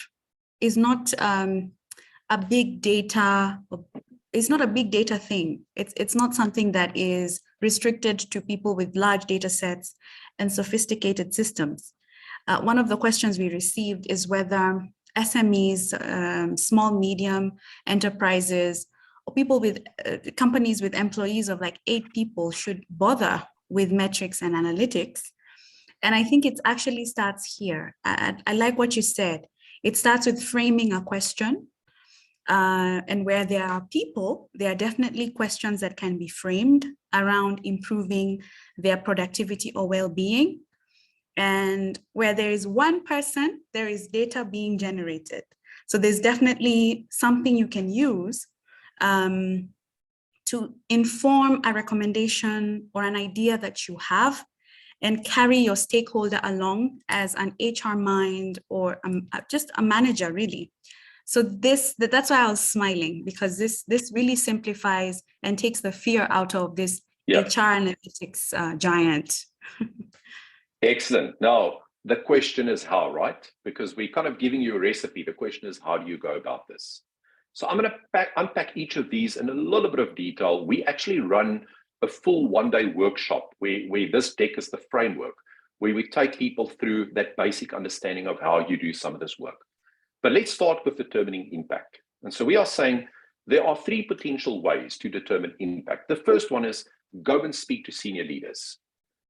S5: a big data. It's not a big data thing. It's not something that is restricted to people with large data sets and sophisticated systems. One of the questions we received is whether SMEs, small, medium enterprises, or people with companies with employees of like 8 people should bother with metrics and analytics. And I think it actually starts here. I like what you said. It starts with framing a question. And where there are people, there are definitely questions that can be framed around improving their productivity or well-being. And where there is one person, there is data being generated. So there's definitely something you can use to inform a recommendation or an idea that you have and carry your stakeholder along as an HR mind or just a manager, really. So that's why I was smiling, because this really simplifies and takes the fear out of this HR analytics giant.
S4: Excellent. Now, the question is how, right? Because we're kind of giving you a recipe. The question is, how do you go about this? So I'm going to unpack each of these in a little bit of detail. We actually run a full one-day workshop where this deck is the framework, where we take people through that basic understanding of how you do some of this work. But let's start with determining impact. And so we are saying there are 3 potential ways to determine impact. The first one is go and speak to senior leaders.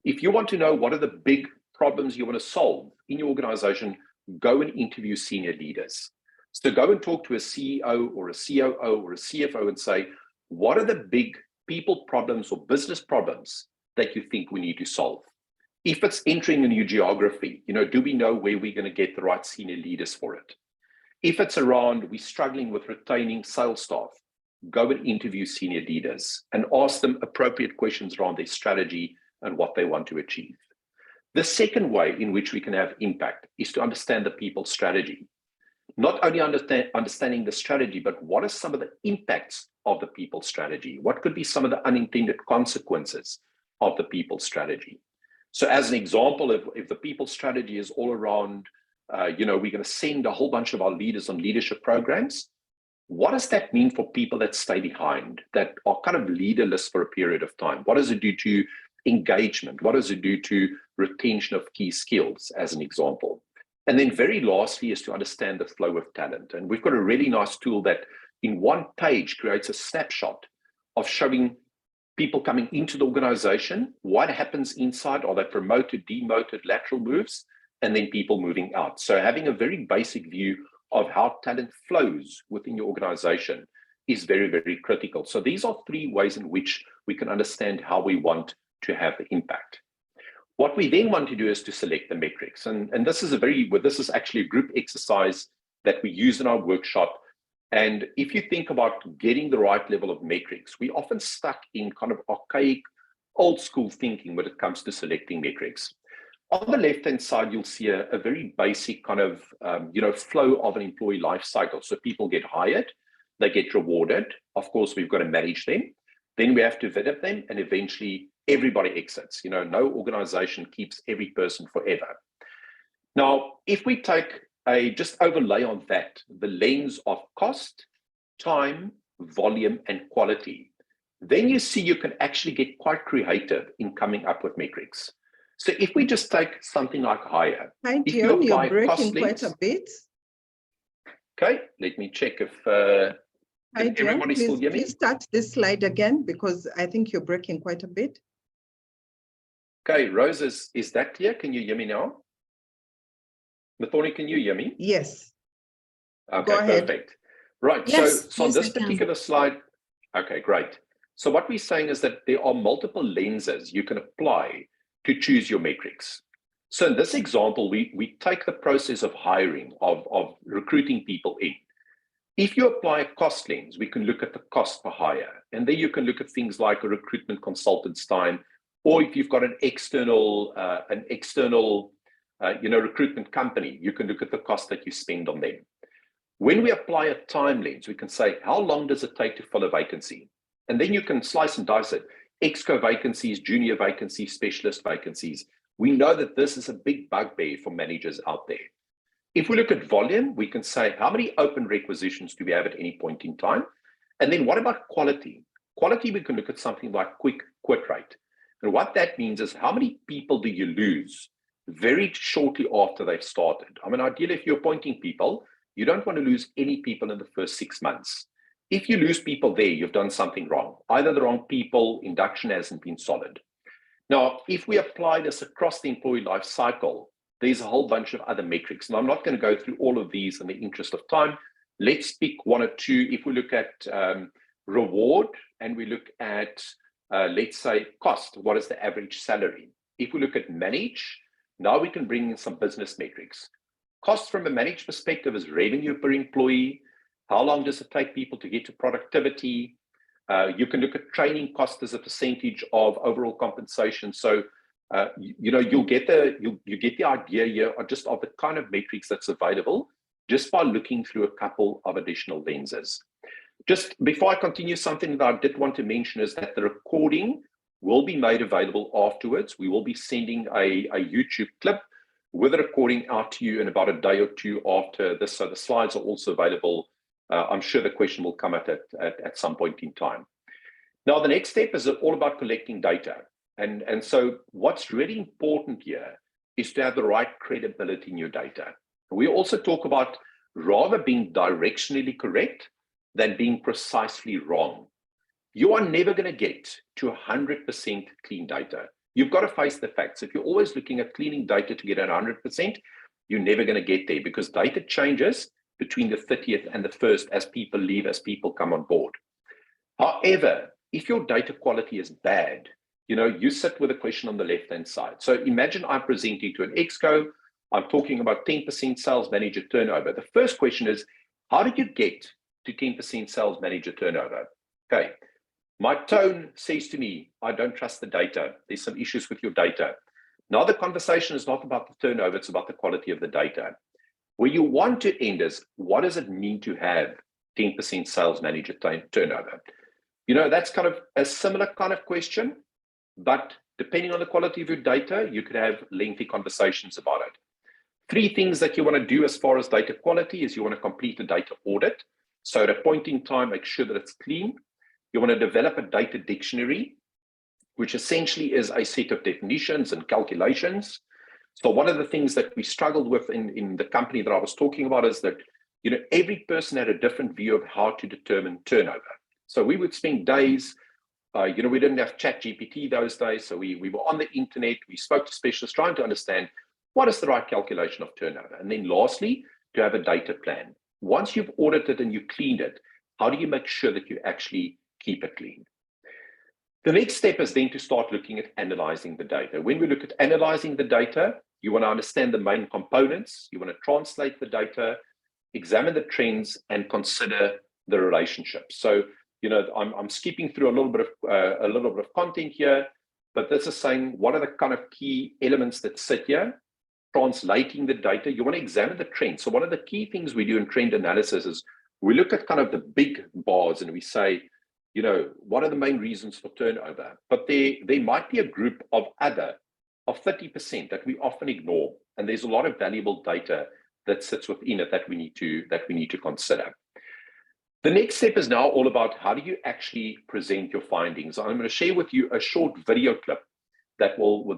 S4: If you want to know what are the big problems you want to solve in your organization, go and interview senior leaders. So go and talk to a CEO or a COO or a CFO and say, what are the big people problems or business problems that you think we need to solve? If it's entering a new geography, do we know where we're going to get the right senior leaders for it? If it's around we're struggling with retaining sales staff, go and interview senior leaders and ask them appropriate questions around their strategy and what they want to achieve. The second way in which we can have impact is to understand the people strategy. Not only understanding the strategy, but what are some of the impacts of the people strategy? What could be some of the unintended consequences of the people strategy? So as an example, if the people strategy is all around, we're going to send a whole bunch of our leaders on leadership programs, what does that mean for people that stay behind, that are kind of leaderless for a period of time? What does it do to engagement? What does it do to retention of key skills, as an example? And then very lastly is to understand the flow of talent. And we've got a really nice tool that in one page creates a snapshot of showing people coming into the organization, what happens inside, are they promoted, demoted, lateral moves, and then people moving out. So having a very basic view of how talent flows within your organization is very, very critical. So these are 3 ways in which we can understand how we want to have the impact. What we then want to do is to select the metrics. And this is actually a group exercise that we use in our workshop. And if you think about getting the right level of metrics, we often stuck in kind of archaic, old school thinking when it comes to selecting metrics. On the left-hand side, you'll see a very basic kind of, flow of an employee life cycle. So people get hired, they get rewarded. Of course, we've got to manage them. Then we have to vet them, and eventually everybody exits. No organization keeps every person forever. Now, if we take just overlay on that, the lens of cost, time, volume, and quality, then you see you can actually get quite creative in coming up with metrics. So if we just take something like hire.
S1: Hi, Dion, you're breaking quite a bit.
S4: Okay, let me check if
S1: Hi, Dion, please start this slide again, because I think you're breaking quite a bit.
S4: Okay, Rose, is that clear? Can you hear me now? Mathoni, can you hear me?
S1: Yes.
S4: Okay,
S1: go ahead.
S4: Perfect. Right,
S5: yes,
S4: so on this particular slide, okay, great. So what we're saying is that there are multiple lenses you can apply to choose your metrics. So in this example, we take the process of hiring, of recruiting people in. If you apply a cost lens, we can look at the cost per hire. And then you can look at things like a recruitment consultant's time, or if you've got an external recruitment company, you can look at the cost that you spend on them. When we apply a time lens, we can say, how long does it take to fill a vacancy? And then you can slice and dice it. Exco vacancies, junior vacancies, specialist vacancies. We know that this is a big bugbear for managers out there. If we look at volume, we can say, how many open requisitions do we have at any point in time? And then what about quality? Quality, we can look at something like quick quit rate. And what that means is how many people do you lose very shortly after they've started. I mean, ideally, if you're appointing people, you don't want to lose any people in the first 6 months. If you lose people there, you've done something wrong. Either the wrong people, induction hasn't been solid. Now, if we apply this across the employee life cycle, there's a whole bunch of other metrics. And I'm not going to go through all of these in the interest of time. Let's pick one or two. If we look at reward and we look at, let's say, cost, what is the average salary? If we look at manage, now we can bring in some business metrics. Cost from a managed perspective is revenue per employee. How long does it take people to get to productivity? You can look at training cost as a percentage of overall compensation. So, you'll get the idea here just of the kind of metrics that's available just by looking through a couple of additional lenses. Just before I continue, something that I did want to mention is that the recording will be made available afterwards. We will be sending a YouTube clip with the recording out to you in about a day or two after this. So the slides are also available. I'm sure the question will come at some point in time. Now, the next step is all about collecting data. And so what's really important here is to have the right credibility in your data. We also talk about rather being directionally correct than being precisely wrong. You are never going to get to 100% clean data. You've got to face the facts. If you're always looking at cleaning data to get at 100%, you're never going to get there because data changes between the 30th and the 1st as people leave, as people come on board. However, if your data quality is bad, you sit with a question on the left-hand side. So imagine I'm presenting to an exco. I'm talking about 10% sales manager turnover. The first question is, how did you get to 10% sales manager turnover? Okay. My tone says to me, I don't trust the data. There's some issues with your data. Now the conversation is not about the turnover, it's about the quality of the data. Where you want to end is, what does it mean to have 10% sales manager turnover? That's kind of a similar kind of question, but depending on the quality of your data, you could have lengthy conversations about it. 3 things that you want to do as far as data quality is you want to complete a data audit. So at a point in time, make sure that it's clean. You want to develop a data dictionary, which essentially is a set of definitions and calculations. So one of the things that we struggled with in the company that I was talking about is that, every person had a different view of how to determine turnover. So we would spend days, we didn't have ChatGPT those days. So we were on the internet, we spoke to specialists trying to understand what is the right calculation of turnover. And then lastly, to have a data plan. Once you've audited and you cleaned it, how do you make sure that you actually keep it clean? The next step is then to start looking at analyzing the data. When we look at analyzing the data, you want to understand the main components, you want to translate the data, examine the trends, and consider the relationships. So, I'm skipping through a little bit of content here, but this is saying what are the kind of key elements that sit here, translating the data. You want to examine the trends. So one of the key things we do in trend analysis is we look at kind of the big bars and we say, what are the main reasons for turnover? But there might be a group of 30% that we often ignore. And there's a lot of valuable data that sits within it that we need to consider. The next step is now all about how do you actually present your findings. I'm going to share with you a short video clip that will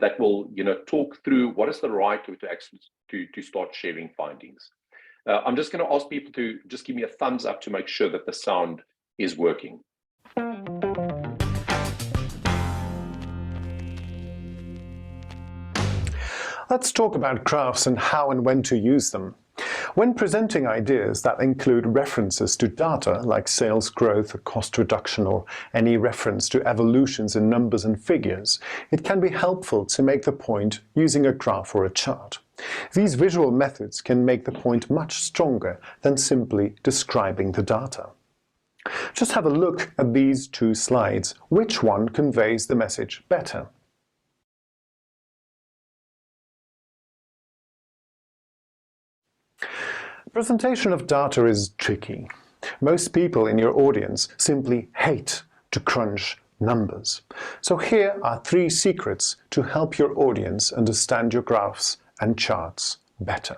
S4: talk through what is the right way to actually to start sharing findings. I'm just going to ask people to just give me a thumbs up to make sure that the sound is working.
S6: Let's talk about graphs and how and when to use them. When presenting ideas that include references to data like sales growth or cost reduction or any reference to evolutions in numbers and figures, it can be helpful to make the point using a graph or a chart. These visual methods can make the point much stronger than simply describing the data. Just have a look at these 2 slides. Which one conveys the message better? Presentation of data is tricky. Most people in your audience simply hate to crunch numbers. So here are 3 secrets to help your audience understand your graphs and charts better.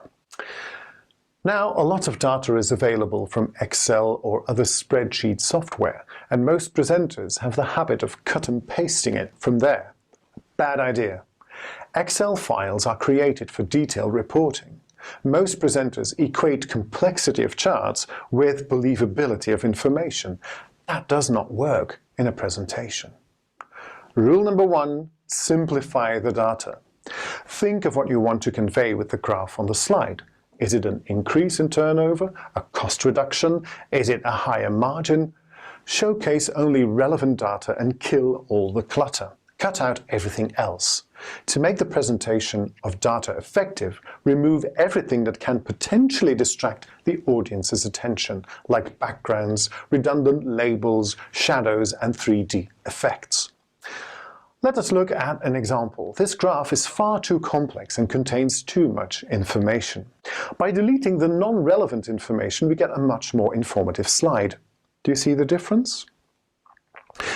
S6: Now, a lot of data is available from Excel or other spreadsheet software, and most presenters have the habit of cut and pasting it from there. Bad idea. Excel files are created for detailed reporting. Most presenters equate complexity of charts with believability of information. That does not work in a presentation. Rule number 1, simplify the data. Think of what you want to convey with the graph on the slide. Is it an increase in turnover, a cost reduction? Is it a higher margin? Showcase only relevant data and kill all the clutter. Cut out everything else. To make the presentation of data effective, remove everything that can potentially distract the audience's attention, like backgrounds, redundant labels, shadows, and 3D effects. Let us look at an example. This graph is far too complex and contains too much information. By deleting the non-relevant information, we get a much more informative slide. Do you see the difference?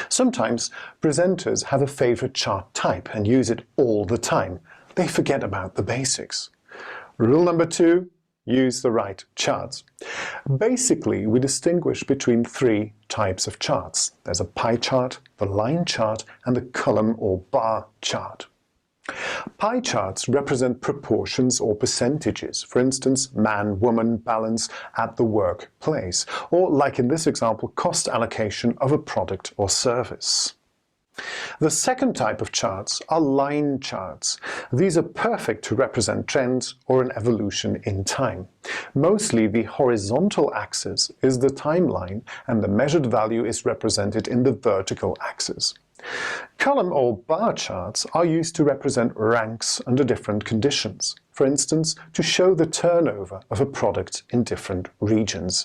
S6: Sometimes presenters have a favorite chart type and use it all the time. They forget about the basics. Rule number 2, use the right charts. Basically, we distinguish between 3 types of charts. There's a pie chart, the line chart, and the column or bar chart. Pie charts represent proportions or percentages, for instance, man-woman balance at the workplace, or like in this example, cost allocation of a product or service. The second type of charts are line charts. These are perfect to represent trends or an evolution in time. Mostly the horizontal axis is the timeline and the measured value is represented in the vertical axis. Column or bar charts are used to represent ranks under different conditions, for instance, to show the turnover of a product in different regions,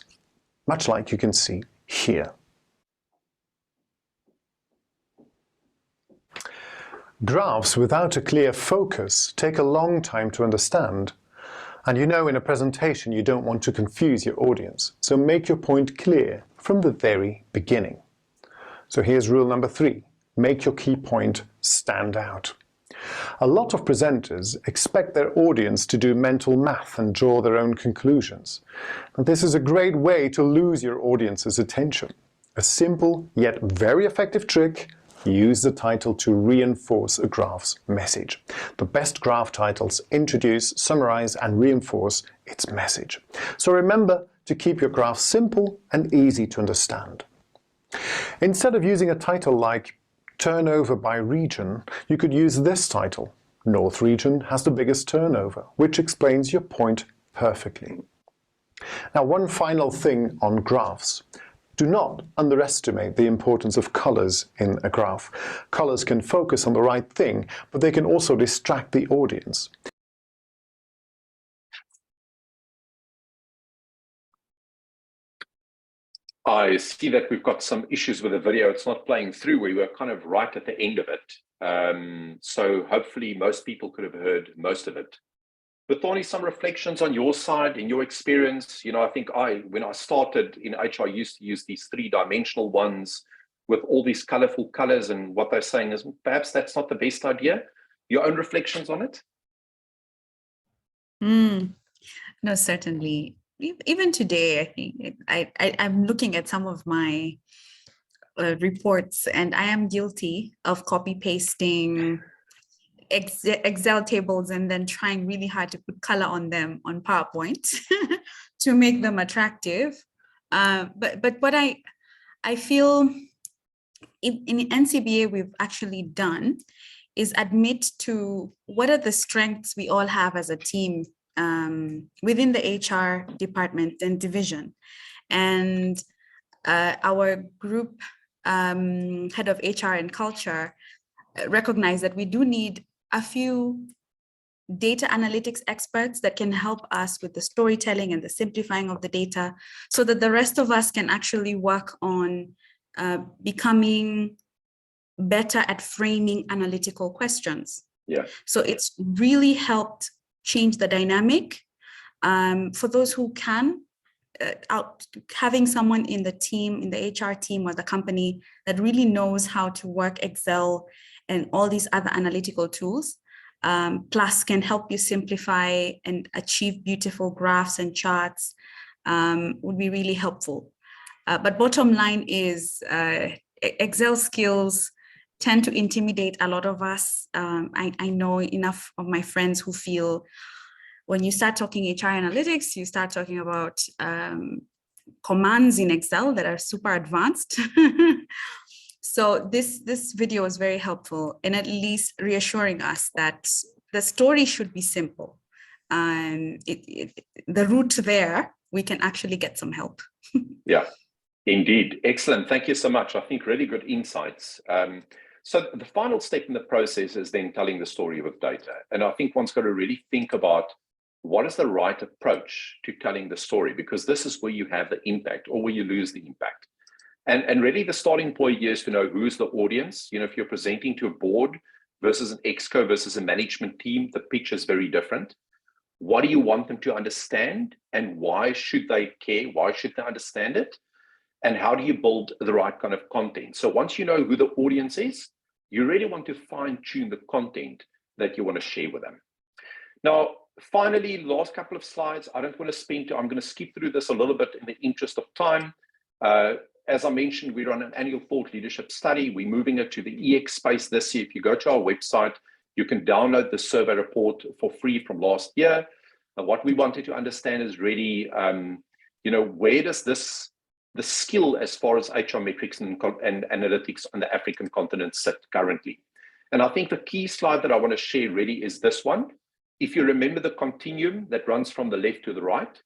S6: much like you can see here. Graphs without a clear focus take a long time to understand. And you know in a presentation you don't want to confuse your audience, so make your point clear from the very beginning. So here's rule number 3. Make your key point stand out. A lot of presenters expect their audience to do mental math and draw their own conclusions. And this is a great way to lose your audience's attention. A simple yet very effective trick: use the title to reinforce a graph's message. The best graph titles introduce, summarize, and reinforce its message. So remember to keep your graph simple and easy to understand. Instead of using a title like Turnover by Region, you could use this title. North Region has the biggest turnover, which explains your point perfectly. Now, one final thing on graphs. Do not underestimate the importance of colors in a graph. Colors can focus on the right thing, but they can also distract the audience.
S4: I see that we've got some issues with the video. It's not playing through. We were kind of right at the end of it. So hopefully most people could have heard most of it. But Thorny, some reflections on your side, in your experience. You know, I think when I started in HR, I used to use these 3-dimensional ones with all these colorful colors, and what they're saying is perhaps that's not the best idea. Your own reflections on it?
S5: No, certainly. Even today, I think I'm looking at some of my reports, and I am guilty of copy pasting Excel tables and then trying really hard to put color on them on PowerPoint to make them attractive. But what I feel in NCBA we've actually done is admit to what are the strengths we all have as a team within the HR department and division. And our group head of HR and culture recognized that we do need a few data analytics experts that can help us with the storytelling and the simplifying of the data, so that the rest of us can actually work on becoming better at framing analytical questions.
S4: Yeah.
S5: So it's really helped change the dynamic. For those who can, having someone in the team, in the HR team or the company that really knows how to work Excel and all these other analytical tools, plus can help you simplify and achieve beautiful graphs and charts, would be really helpful. But bottom line is Excel skills tend to intimidate a lot of us. I know enough of my friends who feel when you start talking HR analytics, you start talking about commands in Excel that are super advanced. So this video is very helpful in at least reassuring us that the story should be simple. And the route there, we can actually get some help.
S4: Yeah, indeed. Excellent. Thank you so much. I think really good insights. So the final step in the process is then telling the story with data. And I think one's got to really think about what is the right approach to telling the story, because this is where you have the impact or where you lose the impact. And really the starting point here is to know who's the audience. You know, if you're presenting to a board versus an exco versus a management team, the pitch is very different. What do you want them to understand, and why should they care? Why should they understand it? And how do you build the right kind of content? So once you know who the audience is, you really want to fine tune the content that you want to share with them. Now, finally, last couple of slides. I don't want to spend, I'm going to skip through this a little bit in the interest of time. As I mentioned, we're on an annual thought leadership study. We're moving it to the EX space this year. If you go to our website, you can download the survey report for free from last year. What we wanted to understand is really, you know, where does the skill as far as HR metrics and analytics on the African continent sit currently? And I think the key slide that I want to share really is this one. If you remember the continuum that runs from the left to the right,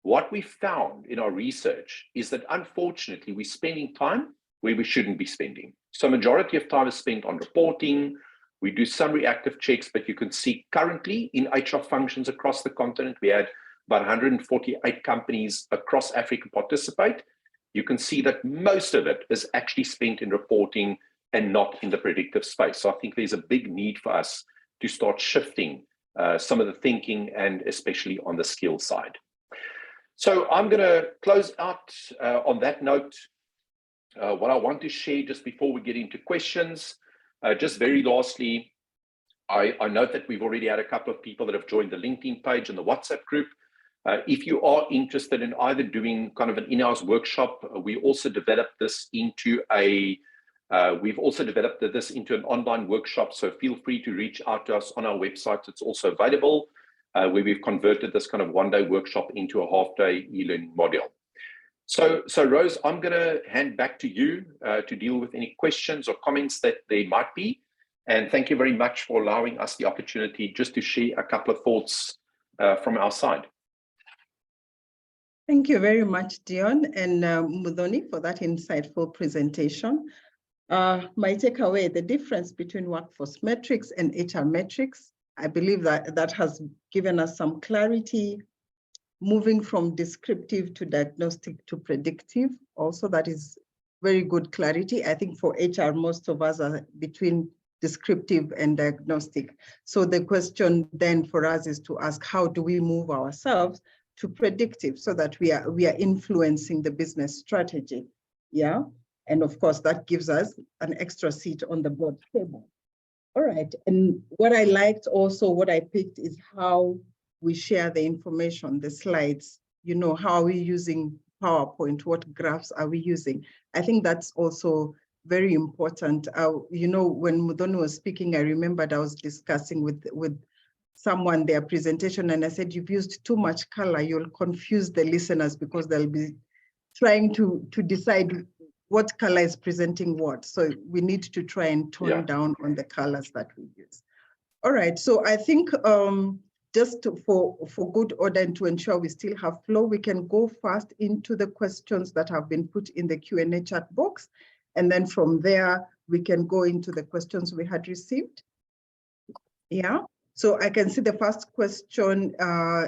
S4: what we found in our research is that unfortunately we're spending time where we shouldn't be spending. So majority of time is spent on reporting. We do some reactive checks, but you can see currently in HR functions across the continent, we had about 148 companies across Africa participate. You can see that most of it is actually spent in reporting and not in the predictive space. So I think there's a big need for us to start shifting some of the thinking, and especially on the skill side. So I'm going to close out on that note. What I want to share just before we get into questions, just very lastly, I note that we've already had a couple of people that have joined the LinkedIn page and the WhatsApp group. If you are interested in either doing kind of an in-house workshop, we also developed this into we've also developed this into an online workshop. So feel free to reach out to us on our website. It's also available, where we've converted this kind of one-day workshop into a half-day e-learning module. So Rose, I'm going to hand back to you to deal with any questions or comments that there might be. And thank you very much for allowing us the opportunity just to share a couple of thoughts from our side.
S1: Thank you very much, Dion and Muthoni, for that insightful presentation. My takeaway, the difference between workforce metrics and HR metrics, I believe that has given us some clarity, moving from descriptive to diagnostic to predictive. Also, that is very good clarity. I think for HR, most of us are between descriptive and diagnostic. So the question then for us is to ask, how do we move ourselves to predictive so that we are influencing the business strategy? Yeah. And of course, that gives us an extra seat on the board table. All right. And what I liked also, what I picked is how we share the information, the slides. You know, how are we using PowerPoint? What graphs are we using? I think that's also very important. You know, when Muthoni was speaking, I remembered I was discussing with someone their presentation, and I said, you've used too much color. You'll confuse the listeners because they'll be trying to decide what color is presenting what. So we need to try and tone down on the colors that we use. All right, so I think just for good order and to ensure we still have flow, we can go fast into the questions that have been put in the Q&A chat box. And then from there, we can go into the questions we had received. Yeah, so I can see the first question,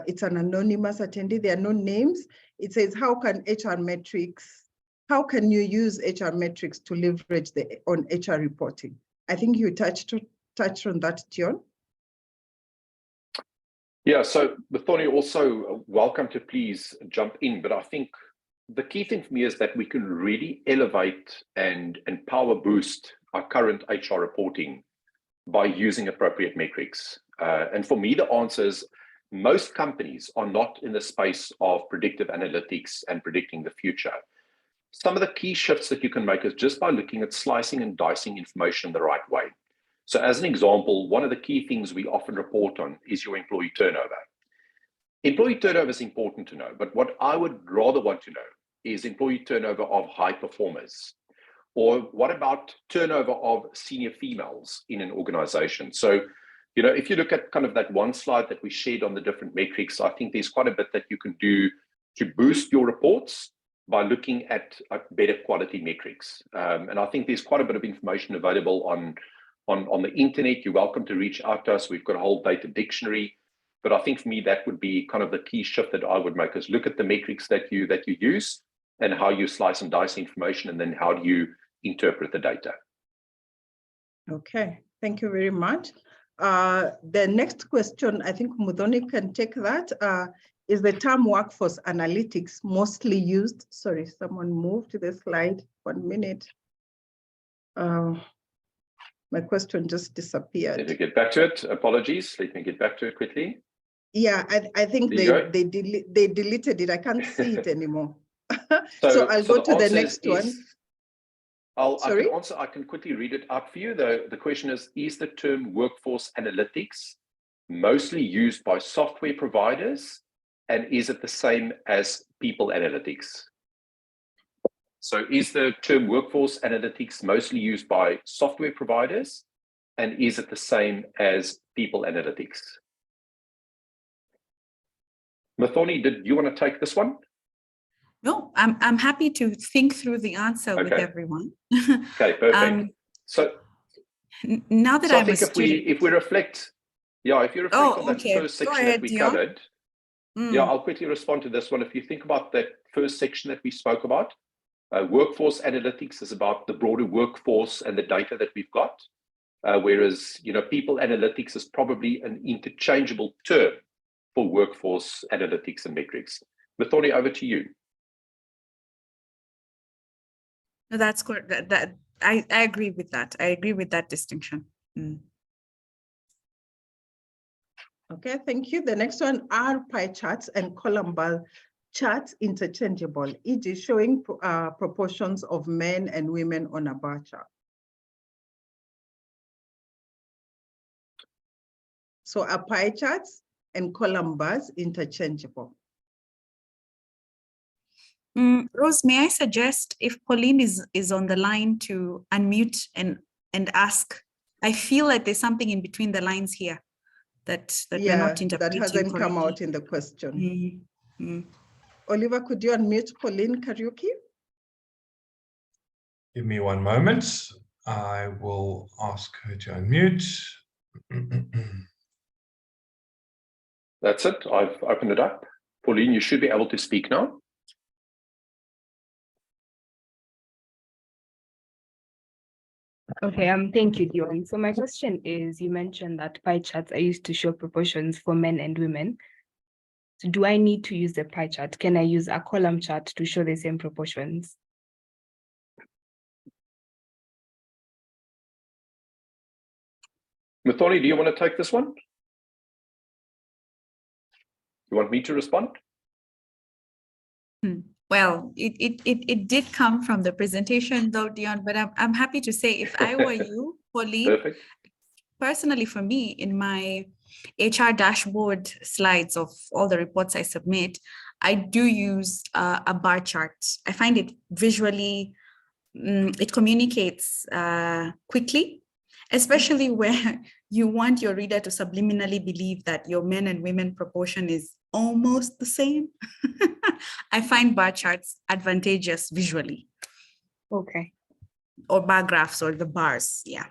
S1: it's an anonymous attendee, there are no names. It says, how can you use HR metrics to leverage on HR reporting? I think you touched on that, Dion.
S4: Yeah, so Muthoni, also welcome to please jump in, but I think the key thing for me is that we can really elevate and power boost our current HR reporting by using appropriate metrics. And for me, the answer is most companies are not in the space of predictive analytics and predicting the future. some of the key shifts that you can make is just by looking at slicing and dicing information the right way. So as an example, one of the key things we often report on is your employee turnover. Employee turnover is important to know, but what I would rather want to know is employee turnover of high performers. Or what about turnover of senior females in an organization? So, if you look at kind of that one slide that we shared on the different metrics, I think there's quite a bit that you can do to boost your reports by looking at better quality metrics. And I think there's quite a bit of information available on the internet. You're welcome to reach out to us. We've got a whole data dictionary. But I think for me, that would be kind of the key shift that I would make, is look at the metrics that you use and how you slice and dice information, and then how do you interpret the data.
S1: Okay, thank you very much. The next question, I think Muthoni can take that. Is the term workforce analytics mostly used? Sorry, someone moved the slide. 1 minute. My question just disappeared.
S4: Let me get back to it. Apologies. Let me get back to it quickly.
S1: Yeah, I think they deleted it. I can't see it anymore. So I'll go to the next one.
S4: I can quickly read it out for you. The question is the term workforce analytics mostly used by software providers, and is it the same as people analytics? So is the term workforce analytics mostly used by software providers, and is it the same as people analytics? Muthoni, did you want to take this one?
S5: No, I'm happy to think through the answer with everyone.
S4: Okay, perfect. So
S5: now that
S4: I think if we reflect, if you reflect on that first section that we covered, I'll quickly respond to this one. If you think about that first section that we spoke about, workforce analytics is about the broader workforce and the data that we've got, whereas people analytics is probably an interchangeable term for workforce analytics and metrics. Muthoni, over to you.
S5: No, that's correct. I agree with that. I agree with that distinction.
S1: Okay, thank you. The next one, are pie charts and column bar charts interchangeable, e.g. showing proportions of men and women on a bar chart? So are pie charts and column bars interchangeable?
S5: Rose, may I suggest, if Pauline is on the line, to unmute and ask? I feel like there's something in between the lines here that we're not interpreting
S1: that hasn't
S5: correctly.
S1: come out in the question. Oliver, could you unmute Pauline Kariuki?
S2: Give me 1 moment. I will ask her to unmute.
S4: That's it. I've opened it up. Pauline, you should be able to speak now.
S7: Okay, thank you, Dion. So my question is, you mentioned that pie charts are used to show proportions for men and women. So do I need to use the pie chart? Can I use a column chart to show the same proportions?
S4: Muthoni, do you want to take this one? You want me to respond?
S5: Well, it did come from the presentation though, Dion, but I'm happy to say, if I were you, Pauline,
S4: Perfect.
S5: Personally for me, in my HR dashboard slides of all the reports I submit, I do use a bar chart. I find it visually, it communicates quickly, especially where you want your reader to subliminally believe that your men and women proportion is almost the same. I find bar charts advantageous visually.
S7: Okay.
S5: Or bar graphs or the bars, yeah.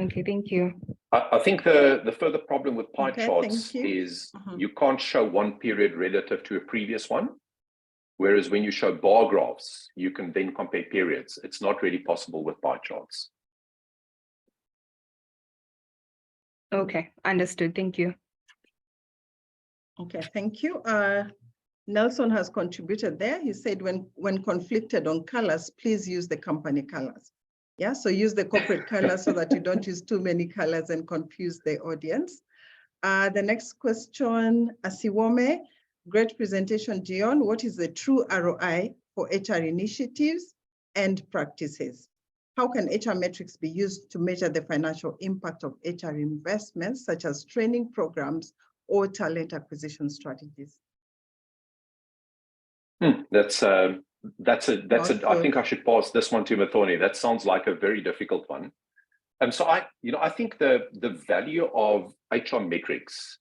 S7: Okay, thank you.
S4: I think the further problem with pie charts is you can't show one period relative to a previous one. Whereas when you show bar graphs, you can then compare periods. It's not really possible with pie charts.
S7: Okay, understood. Thank you.
S1: Okay, thank you. Nelson has contributed there. He said, when conflicted on colors, please use the company colors. Yeah, so use the corporate colors so that you don't use too many colors and confuse the audience. The next question, Asiwome, great presentation, Dion. What is the true ROI for HR initiatives and practices. How can HR metrics be used to measure the financial impact of HR investments, such as training programs or talent acquisition strategies?
S4: That's I think I should pass this one to Mathoni. That sounds like a very difficult one. So I think the value of HR metrics,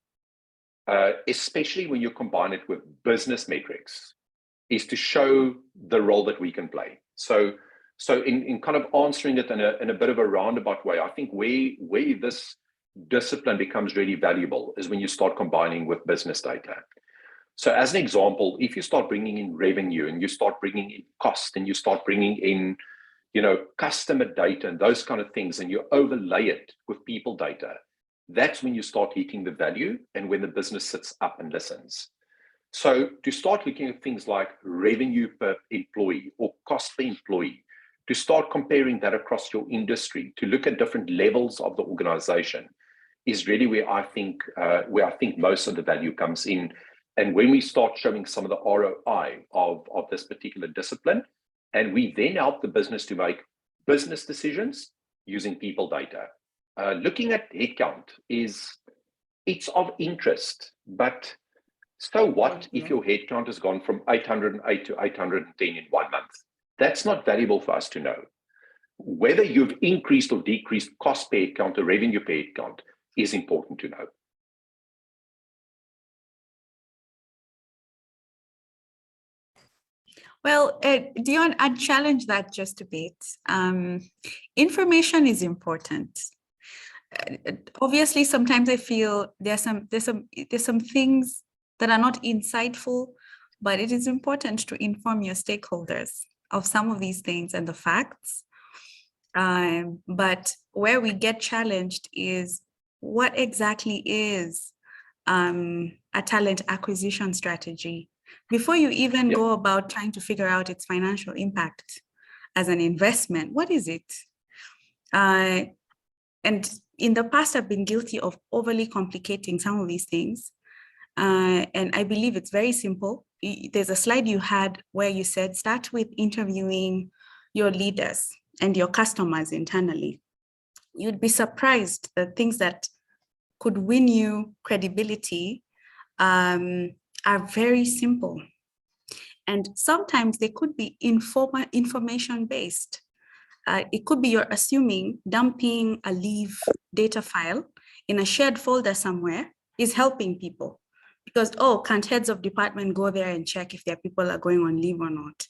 S4: especially when you combine it with business metrics, is to show the role that we can play. So in kind of answering it in a bit of a roundabout way, I think where this discipline becomes really valuable is when you start combining with business data. So as an example, if you start bringing in revenue and you start bringing in cost and you start bringing in, customer data and those kind of things, and you overlay it with people data, that's when you start hitting the value and when the business sits up and listens. So to start looking at things like revenue per employee or cost per employee, to start comparing that across your industry, to look at different levels of the organization is really where I think most of the value comes in. And when we start showing some of the ROI of this particular discipline, and we then help the business to make business decisions using people data. Looking at headcount it's of interest, but so what if your headcount has gone from 808 to 810 in 1 month? That's not valuable for us to know. Whether you've increased or decreased cost per headcount or revenue per headcount is important to know.
S5: Well, Dion, I'd challenge that just a bit. Information is important. Obviously, sometimes I feel there's some things that are not insightful, but it is important to inform your stakeholders of some of these things and the facts. But where we get challenged is what exactly is a talent acquisition strategy? Before you even go about trying to figure out its financial impact as an investment, what is it? And in the past, I've been guilty of overly complicating some of these things. And I believe it's very simple. There's a slide you had where you said, start with interviewing your leaders and your customers internally. You'd be surprised the things that could win you credibility are very simple. And sometimes they could be information-based. It could be you're assuming dumping a leave data file in a shared folder somewhere is helping people. Because, can't heads of department go there and check if their people are going on leave or not?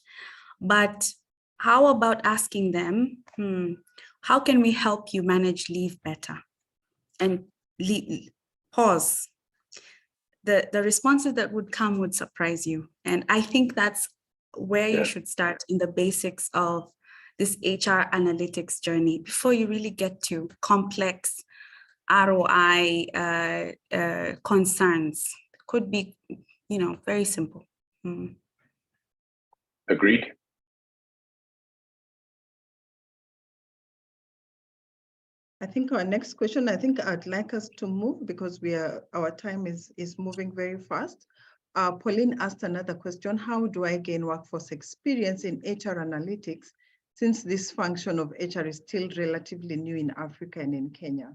S5: But how about asking them, how can we help you manage leave better? And pause. The responses that would come would surprise you. And I think that's where you should start in the basics of this HR analytics journey before you really get to complex ROI concerns. Could be, very simple.
S4: Agreed.
S1: I think our next question, I'd like us to move because our time is moving very fast. Pauline asked another question: how do I gain workforce experience in HR analytics since this function of HR is still relatively new in Africa and in Kenya?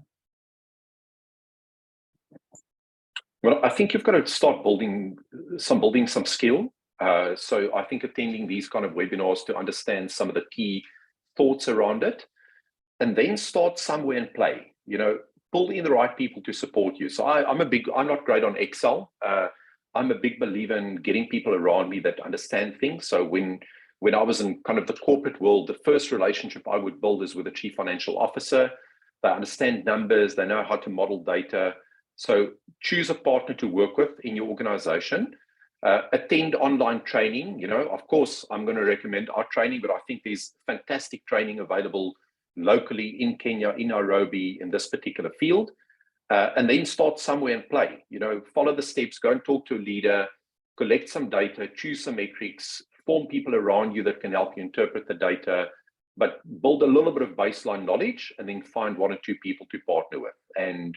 S4: Well, I think you've got to start building some skill. So I think attending these kind of webinars to understand some of the key thoughts around it, and then start somewhere and play. Pull in the right people to support you. So I'm not great on Excel. I'm a big believer in getting people around me that understand things. So when I was in kind of the corporate world, the first relationship I would build is with a chief financial officer. They understand numbers, they know how to model data. So choose a partner to work with in your organization. Attend online training. Of course, I'm going to recommend our training, but I think there's fantastic training available locally in Kenya, in Nairobi, in this particular field. And then start somewhere and play. Follow the steps, go and talk to a leader, collect some data, choose some metrics, form people around you that can help you interpret the data, but build a little bit of baseline knowledge and then find 1 or 2 people to partner with. And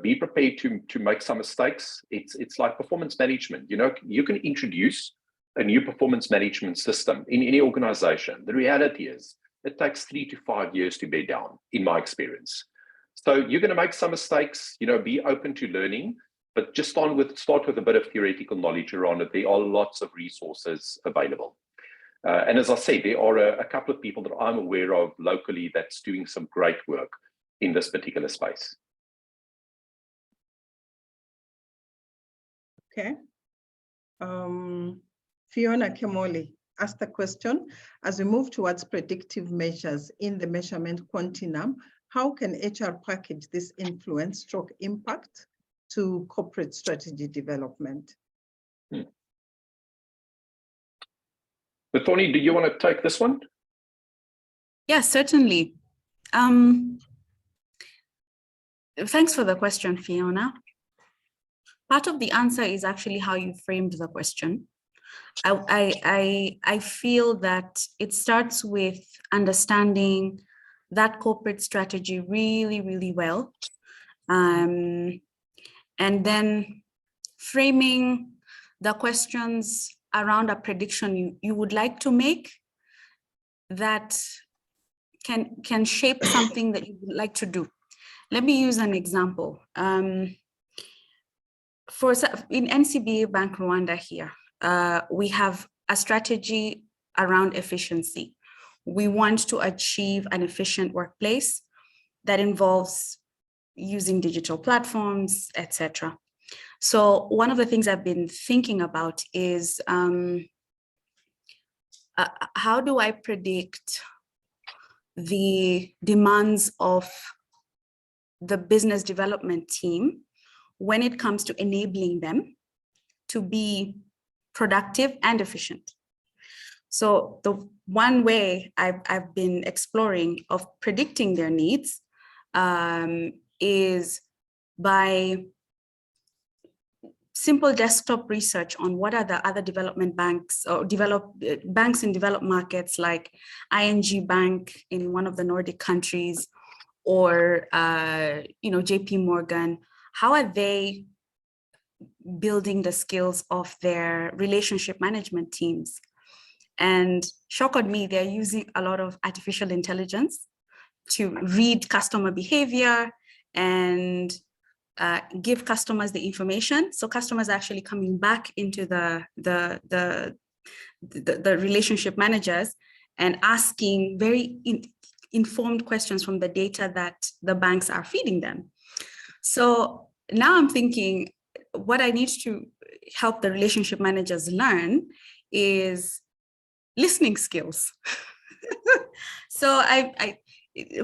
S4: be prepared to make some mistakes. It's like performance management. You can introduce a new performance management system in any organization, the reality is it takes 3 to 5 years to bed down, in my experience. So you're going to make some mistakes, be open to learning, but just start with a bit of theoretical knowledge around it. There are lots of resources available. And as I said, there are a couple of people that I'm aware of locally that's doing some great work in this particular space.
S1: Okay. Fiona Kemoli asked a question. As we move towards predictive measures in the measurement continuum, how can HR package this influence / impact to corporate strategy development?
S4: Muthoni, do you want to take this one?
S5: Yes, certainly. Thanks for the question, Fiona. Part of the answer is actually how you framed the question. I feel that it starts with understanding that corporate strategy really, really well. And then framing the questions around a prediction you would like to make that can shape something that you would like to do. Let me use an example. In NCBA Bank Rwanda here, we have a strategy around efficiency. We want to achieve an efficient workplace that involves using digital platforms, etc. So one of the things I've been thinking about is how do I predict the demands of the business development team when it comes to enabling them to be productive and efficient. So the one way I've been exploring of predicting their needs is by simple desktop research on what are the other development banks or banks in developed markets like ING Bank in one of the Nordic countries, or JP Morgan. How are they building the skills of their relationship management teams? And shock on me, they're using a lot of artificial intelligence to read customer behavior and give customers the information. So customers are actually coming back into the relationship managers and asking very informed questions from the data that the banks are feeding them. So now I'm thinking what I need to help the relationship managers learn is listening skills. So I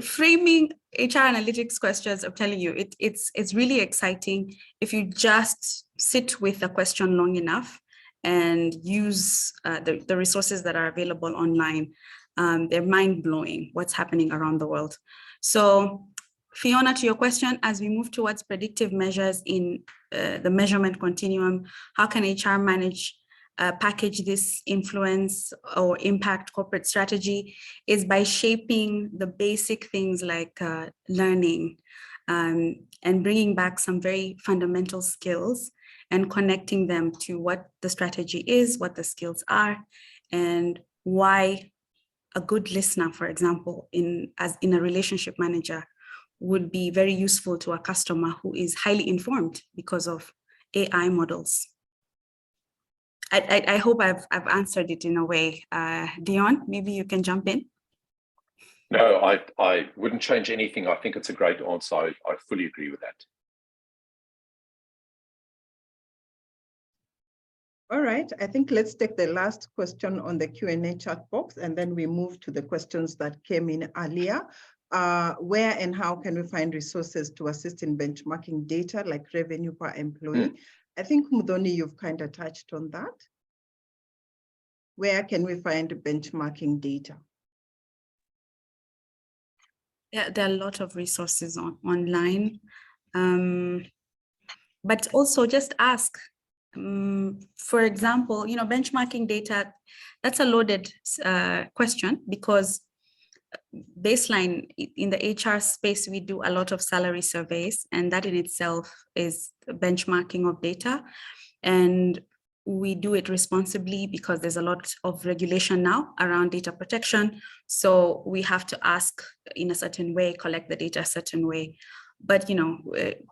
S5: framing HR analytics questions, I'm telling you, it's really exciting if you just sit with the question long enough and use the resources that are available online. They're mind-blowing what's happening around the world. So Fiona, to your question, as we move towards predictive measures in the measurement continuum, how can HR manage package this influence or impact corporate strategy is by shaping the basic things like learning and bringing back some very fundamental skills and connecting them to what the strategy is, what the skills are, and why a good listener, for example, in a relationship manager would be very useful to a customer who is highly informed because of AI models. I hope I've answered it in a way. Dion, maybe you can jump in.
S4: No, I wouldn't change anything. I think it's a great answer. I fully agree with that.
S1: All right, I think let's take the last question on the Q&A chat box, and then we move to the questions that came in earlier. Where and how can we find resources to assist in benchmarking data like revenue per employee? I think, Muthoni, you've kind of touched on that. Where can we find benchmarking data?
S5: Yeah, there are a lot of resources online, but also just ask. For example, benchmarking data, that's a loaded question because baseline in the HR space, we do a lot of salary surveys, and that in itself is benchmarking of data. And we do it responsibly because there's a lot of regulation now around data protection. So we have to ask in a certain way, collect the data a certain way. But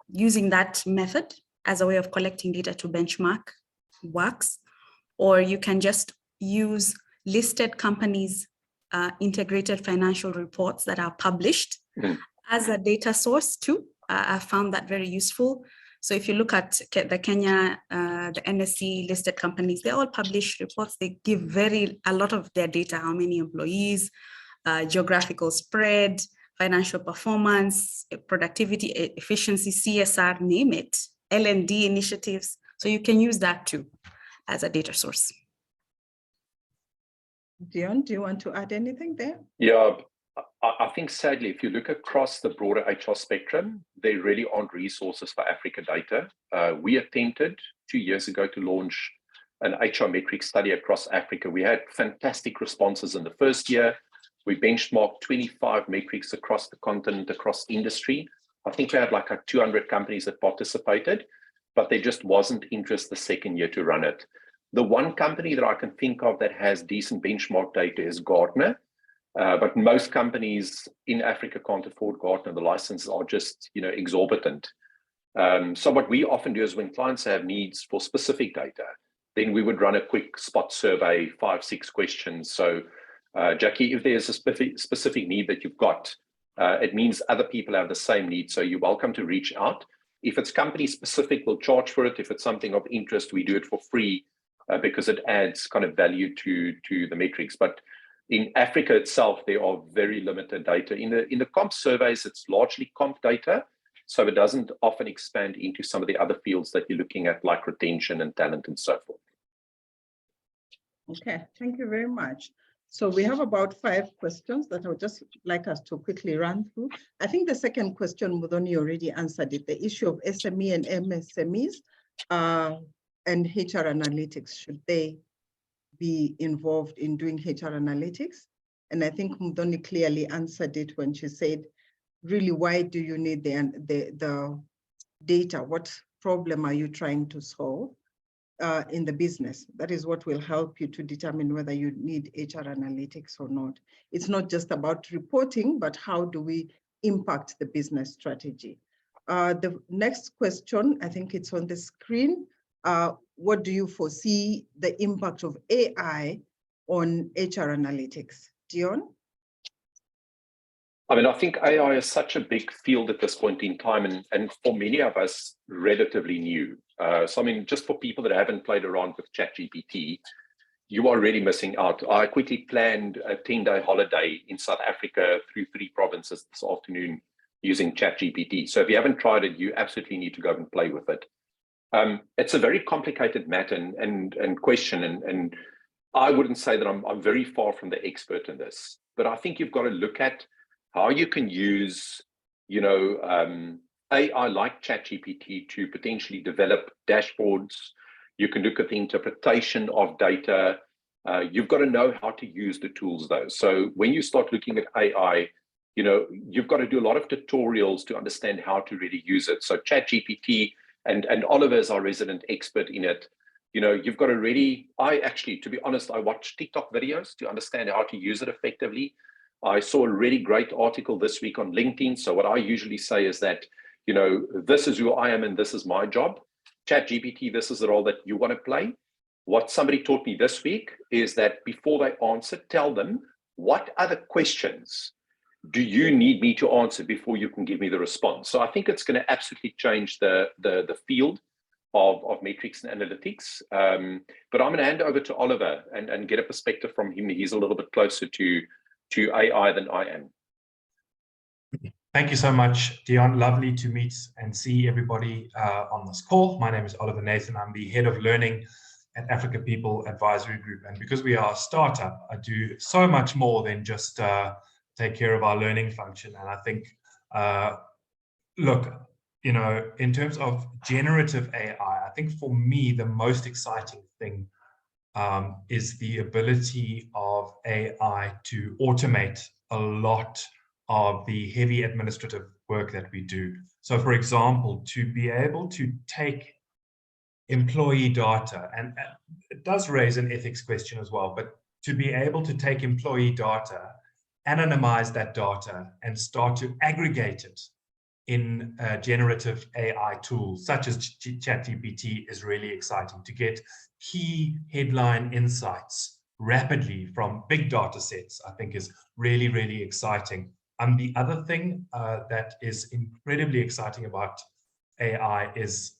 S5: using that method as a way of collecting data to benchmark works, or you can just use listed companies' integrated financial reports that are published as a data source too. I found that very useful. So if you look at the Kenya, the NSE listed companies, they all publish reports. They give a lot of their data, how many employees, geographical spread, financial performance, productivity, efficiency, CSR, name it, L&D initiatives. So you can use that too as a data source.
S1: Dion, do you want to add anything there?
S4: Yeah, I think sadly, if you look across the broader HR spectrum, there really aren't resources for Africa data. We attempted 2 years ago to launch an HR metrics study across Africa. We had fantastic responses in the first year. We benchmarked 25 metrics across the continent, across industry. I think we had like 200 companies that participated, but there just wasn't interest the second year to run it. The one company that I can think of that has decent benchmark data is Gartner. But most companies in Africa can't afford Gartner. The licenses are just, exorbitant. So what we often do is when clients have needs for specific data, then we would run a quick spot survey, 5-6 questions. So, Jackie, if there's a specific need that you've got, it means other people have the same need. So you're welcome to reach out. If it's company specific, we'll charge for it. If it's something of interest, we do it for free because it adds kind of value to the metrics. But in Africa itself, there are very limited data. In the comp surveys, it's largely comp data, so it doesn't often expand into some of the other fields that you're looking at, like retention and talent and so forth.
S1: Okay, thank you very much. So we have about 5 questions that I would just like us to quickly run through. I think the second question, Muthoni already answered it, the issue of SME and MSMEs and HR analytics. Should they be involved in doing HR analytics? And I think Muthoni clearly answered it when she said, really, why do you need the data? What problem are you trying to solve in the business? That is what will help you to determine whether you need HR analytics or not. It's not just about reporting, but how do we impact the business strategy? The next question, I think it's on the screen. What do you foresee the impact of AI on HR analytics? Dion?
S4: I mean, I think AI is such a big field at this point in time, and for many of us, relatively new. So, I mean, just for people that haven't played around with ChatGPT, you are really missing out. I quickly planned a 10-day holiday in South Africa through 3 provinces this afternoon using ChatGPT. So if you haven't tried it, you absolutely need to go and play with it. It's a very complicated matter and question, and I wouldn't say that I'm very far from the expert in this, but I think you've got to look at how you can use, AI like ChatGPT to potentially develop dashboards. You can look at the interpretation of data. You've got to know how to use the tools though. So when you start looking at AI, you've got to do a lot of tutorials to understand how to really use it. So ChatGPT, and Oliver is our resident expert in it. You've got to really, to be honest, I watch TikTok videos to understand how to use it effectively. I saw a really great article this week on LinkedIn. So what I usually say is that, this is who I am and this is my job. ChatGPT, this is the role that you want to play. What somebody taught me this week is that before they answer, tell them, what other questions do you need me to answer before you can give me the response? So I think it's going to absolutely change the field of metrics and analytics. But I'm going to hand over to Oliver and get a perspective from him. He's a little bit closer to AI than I am.
S2: Thank you so much, Dion. Lovely to meet and see everybody on this call. My name is Oliver Nathan. I'm the head of learning at Africa People Advisory Group. And because we are a startup, I do so much more than just take care of our learning function. And I think, look, in terms of generative AI, I think for me, the most exciting thing is the ability of AI to automate a lot of the heavy administrative work that we do. So for example, to be able to take employee data, and it does raise an ethics question as well, but to be able to take employee data, anonymize that data, and start to aggregate it in generative AI tools such as ChatGPT is really exciting. To get key headline insights rapidly from big data sets, I think is really, really exciting. And the other thing that is incredibly exciting about AI is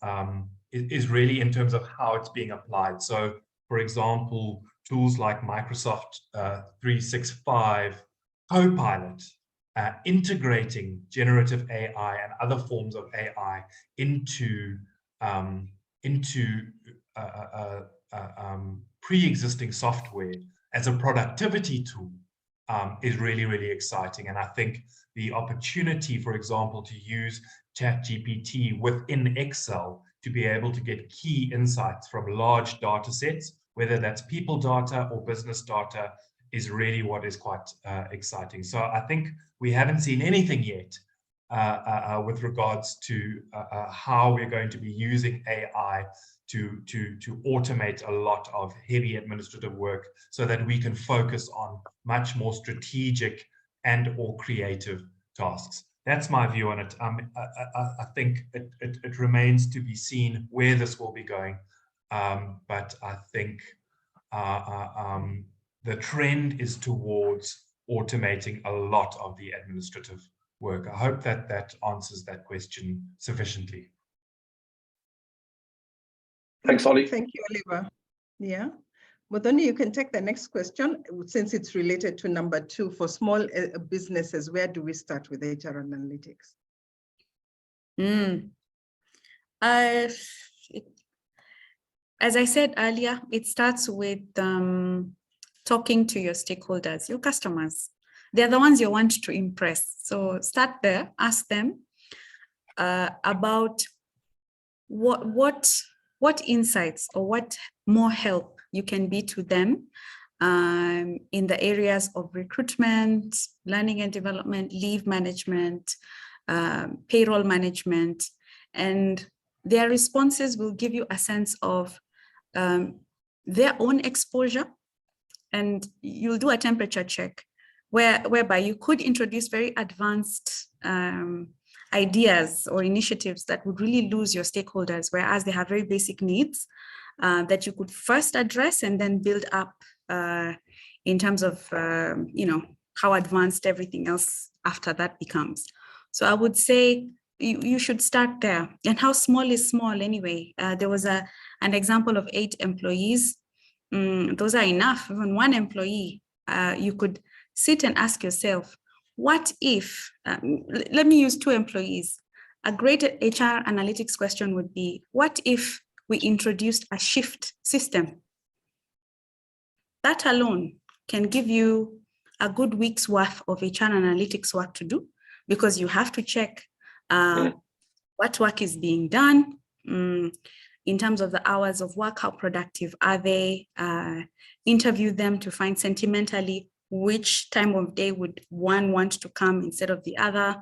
S2: really in terms of how it's being applied. So, for example, tools like Microsoft 365 Copilot, integrating generative AI and other forms of AI into pre-existing software as a productivity tool is really, really exciting. And I think the opportunity, for example, to use ChatGPT within Excel to be able to get key insights from large data sets, whether that's people data or business data, is really what is quite exciting. So I think we haven't seen anything yet with regards to how we're going to be using AI to automate a lot of heavy administrative work so that we can focus on much more strategic and or creative tasks. That's my view on it. I think it remains to be seen where this will be going. But I think the trend is towards automating a lot of the administrative work. I hope that that answers that question sufficiently.
S4: Thanks, Ollie.
S1: Thank you, Oliver. Yeah. Muthoni, you can take the next question since it's related to number 2 for small businesses. Where do we start with HR analytics?
S5: As I said earlier, it starts with talking to your stakeholders, your customers. They're the ones you want to impress. So start there, ask them about what insights or what more help you can be to them in the areas of recruitment, learning and development, leave management, payroll management, and their responses will give you a sense of their own exposure, and you'll do a temperature check whereby you could introduce very advanced ideas or initiatives that would really lose your stakeholders, whereas they have very basic needs that you could first address and then build up in terms of how advanced everything else after that becomes. So I would say you should start there. And how small is small anyway? There was an example of 8 employees. Those are enough. Even 1 employee, you could sit and ask yourself, what if, let me use 2 employees. A great HR analytics question would be, what if we introduced a shift system? That alone can give you a good week's worth of HR analytics work to do, because you have to check what work is being done in terms of the hours of work, how productive are they, interview them to find sentimentally which time of day would one want to come instead of the other,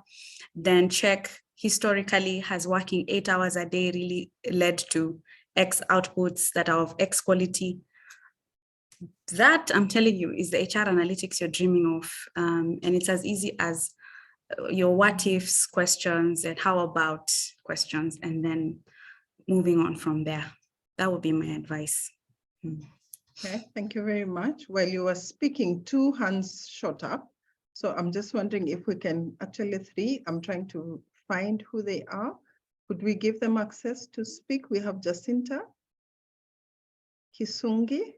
S5: then check historically, has working 8 hours a day really led to X outputs that are of X quality. That, I'm telling you, is the HR analytics you're dreaming of. And it's as easy as your what ifs questions and how about questions, and then moving on from there. That would be my advice.
S1: Okay, thank you very much. While you were speaking, 2 hands shot up. So I'm just wondering if we can, actually 3, I'm trying to find who they are. Could we give them access to speak? We have Jacinta, Kisungi,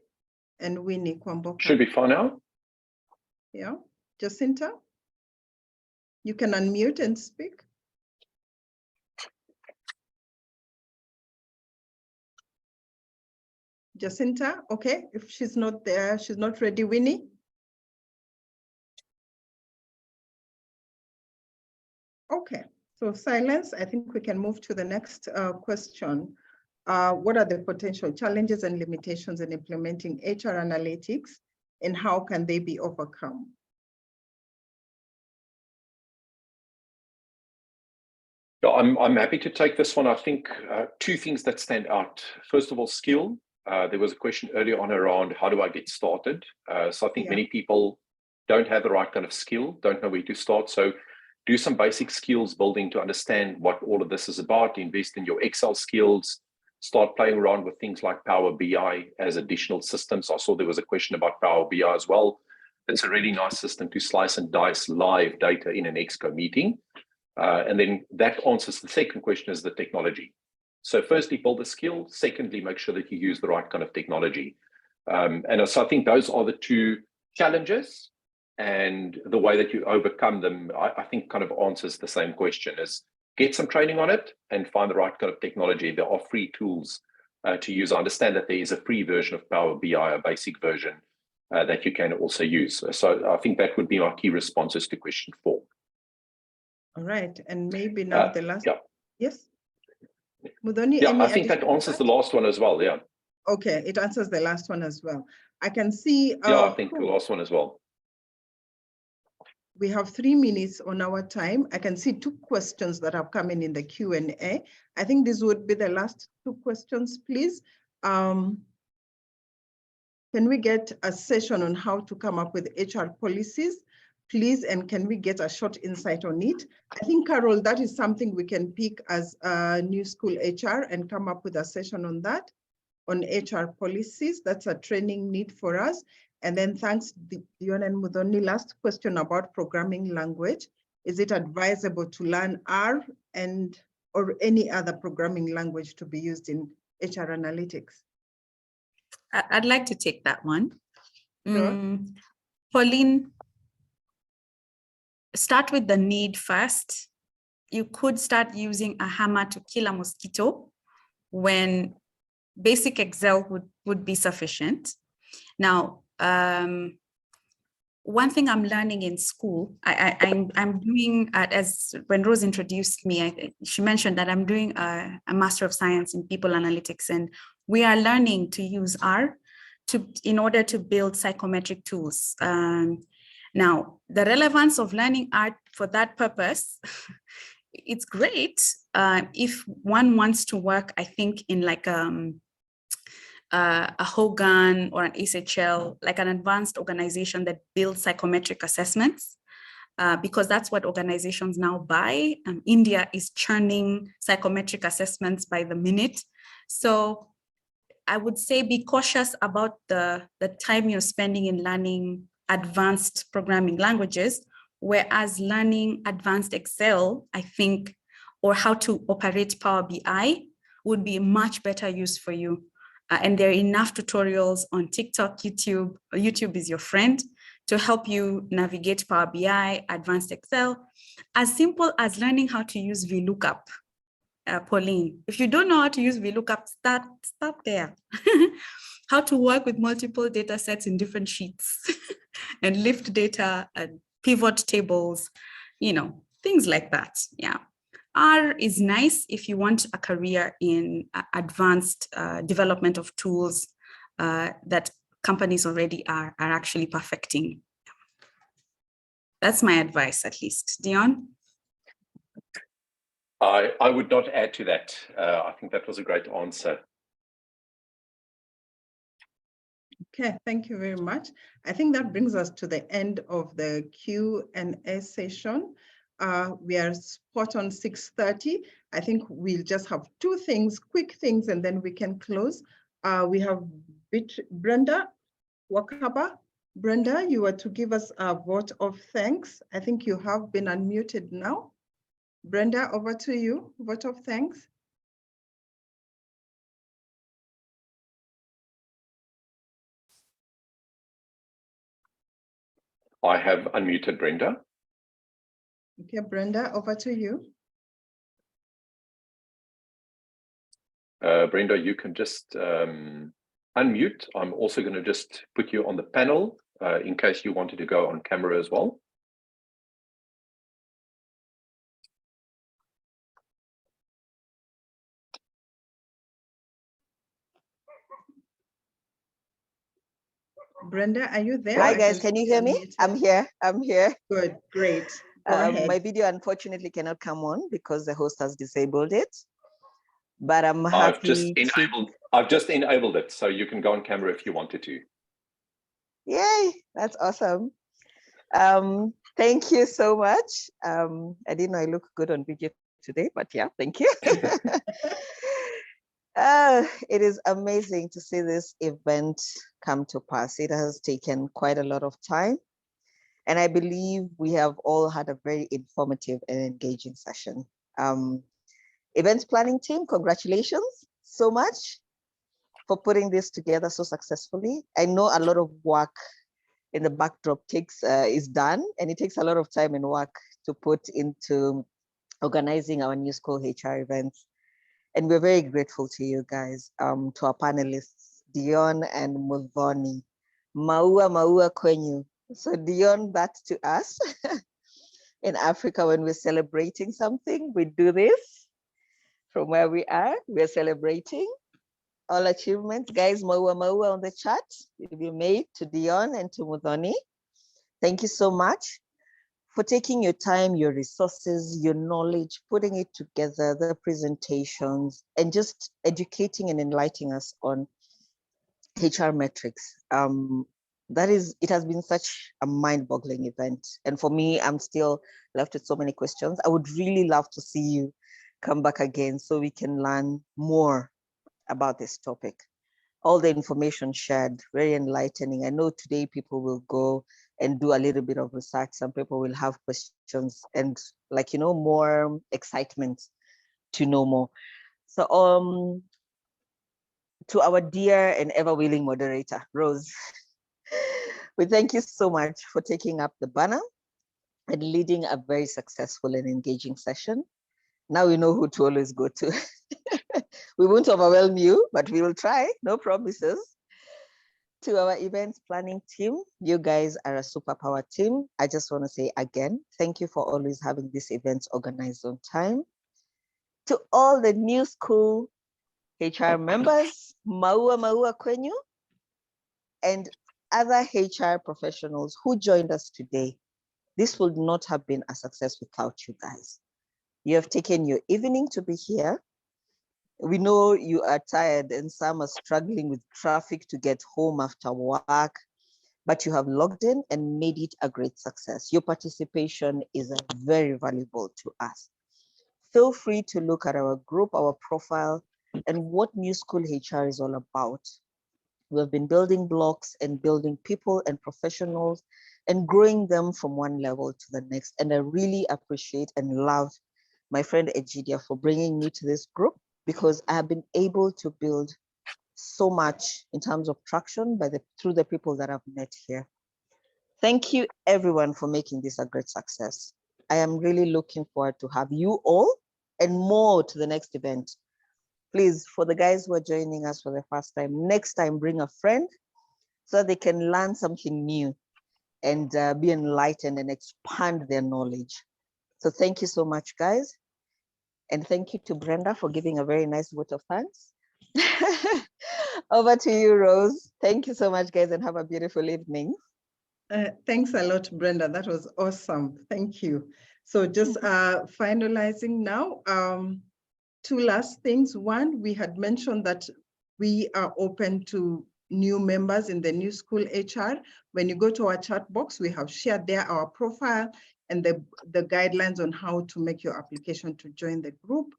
S1: and Winnie Kwamboka.
S4: Should be fine now.
S1: Yeah, Jacinta, you can unmute and speak. Jacinta, okay, if she's not there, she's not ready, Winnie? Okay, so silence. I think we can move to the next question. What are the potential challenges and limitations in implementing HR analytics, and how can they be overcome?
S4: Yeah, I'm happy to take this one. I think two things that stand out. First of all, skill. There was a question earlier on around how do I get started? So I think many people don't have the right kind of skill, don't know where to start. So do some basic skills building to understand what all of this is about. Invest in your Excel skills. Start playing around with things like Power BI as additional systems. I saw there was a question about Power BI as well. It's a really nice system to slice and dice live data in an Exco meeting. And then that answers the second question, is the technology. So firstly, build a skill. Secondly, make sure that you use the right kind of technology. And so I think those are the two challenges, and the way that you overcome them, I think kind of answers the same question, is get some training on it and find the right kind of technology. There are free tools to use. I understand that there is a free version of Power BI, a basic version that you can also use. So I think that would be my key responses to question 4.
S1: All right, and maybe now the last. Yes. Mudhoni,
S4: yeah, I think that answers the last one as well. Yeah.
S1: Okay, it answers the last one as well. I can see.
S4: Yeah, I think the last one as well.
S1: We have 3 minutes on our time. I can see 2 questions that have come in the Q&A. I think this would be the last 2 questions, please. Can we get a session on how to come up with HR policies, please? And can we get a short insight on it? I think, Carol, that is something we can pick as a new school HR and come up with a session on that, on HR policies. That's a training need for us. And then thanks, Dion and Mudhoni, last question about programming language. Is it advisable to learn R or any other programming language to be used in HR analytics?
S5: I'd like to take that one.
S1: Sure.
S5: Pauline, start with the need first. You could start using a hammer to kill a mosquito when basic Excel would be sufficient. Now, one thing I'm learning in school, I'm doing, as when Rose introduced me, she mentioned that I'm doing a Master of Science in People Analytics, and we are learning to use R in order to build psychometric tools. Now, the relevance of learning R for that purpose, it's great if one wants to work, I think, in like a Hogan or an ASHL, like an advanced organization that builds psychometric assessments, because that's what organizations now buy. India is churning psychometric assessments by the minute. So I would say be cautious about the time you're spending in learning advanced programming languages, whereas learning advanced Excel, I think, or how to operate Power BI would be much better use for you. And there are enough tutorials on TikTok, YouTube. YouTube is your friend to help you navigate Power BI, advanced Excel, as simple as learning how to use VLOOKUP. Pauline, if you don't know how to use VLOOKUP, start there. How to work with multiple data sets in different sheets and lift data and pivot tables, things like that. Yeah. R is nice if you want a career in advanced development of tools that companies already are actually perfecting. That's my advice, at least. Dion?
S4: I would not add to that. I think that was a great answer.
S1: Okay, thank you very much. I think that brings us to the end of the Q&A session. We are spot on 6:30. I think we'll just have 2 things, quick things, and then we can close. We have Brenda Wakaba. Brenda, you are to give us a vote of thanks. I think you have been unmuted now. Brenda, over to you. Vote of thanks.
S4: I have unmuted Brenda.
S1: Okay, Brenda, over to you.
S4: Brenda, you can just unmute. I'm also going to just put you on the panel in case you wanted to go on camera as well.
S1: Brenda, are you there?
S8: Hi guys, can you hear me? I'm here.
S1: Good, great. Go ahead.
S8: My video unfortunately cannot come on because the host has disabled it. But I'm
S4: I've just
S8: happy
S4: enabled it, so you can go on camera if you wanted to.
S8: Yay, that's awesome. Thank you so much. I didn't know I look good on video today, but yeah, thank you. It is amazing to see this event come to pass. It has taken quite a lot of time. And I believe we have all had a very informative and engaging session. Events planning team, congratulations so much for putting this together so successfully. I know a lot of work in the backdrop is done, and it takes a lot of time and work to put into organizing our new school HR events. And we're very grateful to you guys, to our panelists, Dion and Muthoni. Maua kwenyu. So Dion, that's to us. In Africa, when we're celebrating something, we do this. From where we are, we're celebrating all achievements. Guys, maua on the chat will be made to Dion and to Muthoni. Thank you so much for taking your time, your resources, your knowledge, putting it together, the presentations, and just educating and enlightening us on HR metrics. It has been such a mind-boggling event. And for me, I'm still left with so many questions. I would really love to see you come back again so we can learn more about this topic. All the information shared, very enlightening. I know today people will go and do a little bit of research. Some people will have questions and more excitement to know more. So to our dear and ever willing moderator, Rose, we thank you so much for taking up the banner and leading a very successful and engaging session. Now we know who to always go to. We won't overwhelm you, but we will try, no promises. To our events planning team, you guys are a superpower team. I just want to say again, thank you for always having these events organized on time. To all the new school HR members, maua kwenyu, and other HR professionals who joined us today, this would not have been a success without you guys. You have taken your evening to be here. We know you are tired and some are struggling with traffic to get home after work, but you have logged in and made it a great success. Your participation is very valuable to us. Feel free to look at our group, our profile, and what New School HR is all about. We've been building blocks and building people and professionals and growing them from one level to the next. And I really appreciate and love my friend Egidia for bringing me to this group, because I have been able to build so much in terms of traction through the people that I've met here. Thank you everyone for making this a great success. I am really looking forward to have you all and more to the next event. Please, for the guys who are joining us for the first time, next time bring a friend so they can learn something new and be enlightened and expand their knowledge. So thank you so much, guys. And thank you to Brenda for giving a very nice vote of thanks. Over to you, Rose. Thank you so much, guys, and have a beautiful evening.
S1: Thanks a lot, Brenda. That was awesome. Thank you. So just finalizing now, two last things. One, we had mentioned that we are open to new members in the New School HR. When you go to our chat box, we have shared there our profile and the guidelines on how to make your application to join the group.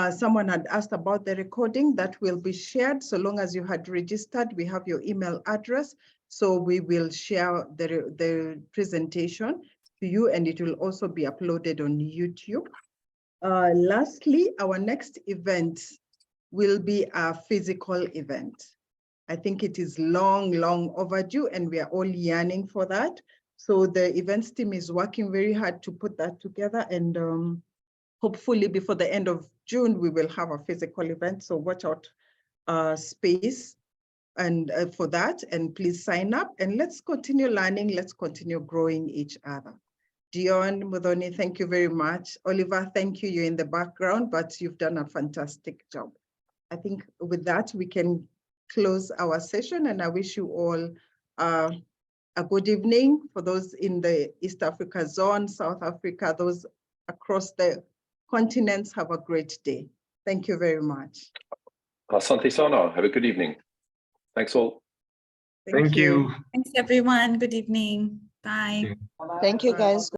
S1: Someone had asked about the recording that will be shared. So long as you had registered, we have your email address. So we will share the presentation to you, and it will also be uploaded on YouTube. Lastly, our next event will be a physical event. I think it is long overdue, and we are all yearning for that. So the events team is working very hard to put that together, and hopefully before the end of June, we will have a physical event. So watch out space and for that, and please sign up and let's continue learning. Let's continue growing each other. Dion, Muthoni, thank you very much. Oliver, thank you. You're in the background, but you've done a fantastic job. I think with that, we can close our session, and I wish you all a good evening. For those in the East Africa zone, South Africa, those across the continents, have a great day. Thank you very much.
S4: Asante sana. Have a good evening. Thanks all.
S3: Thank you.
S5: Thanks, everyone. Good evening. Bye.
S8: Thank you, guys.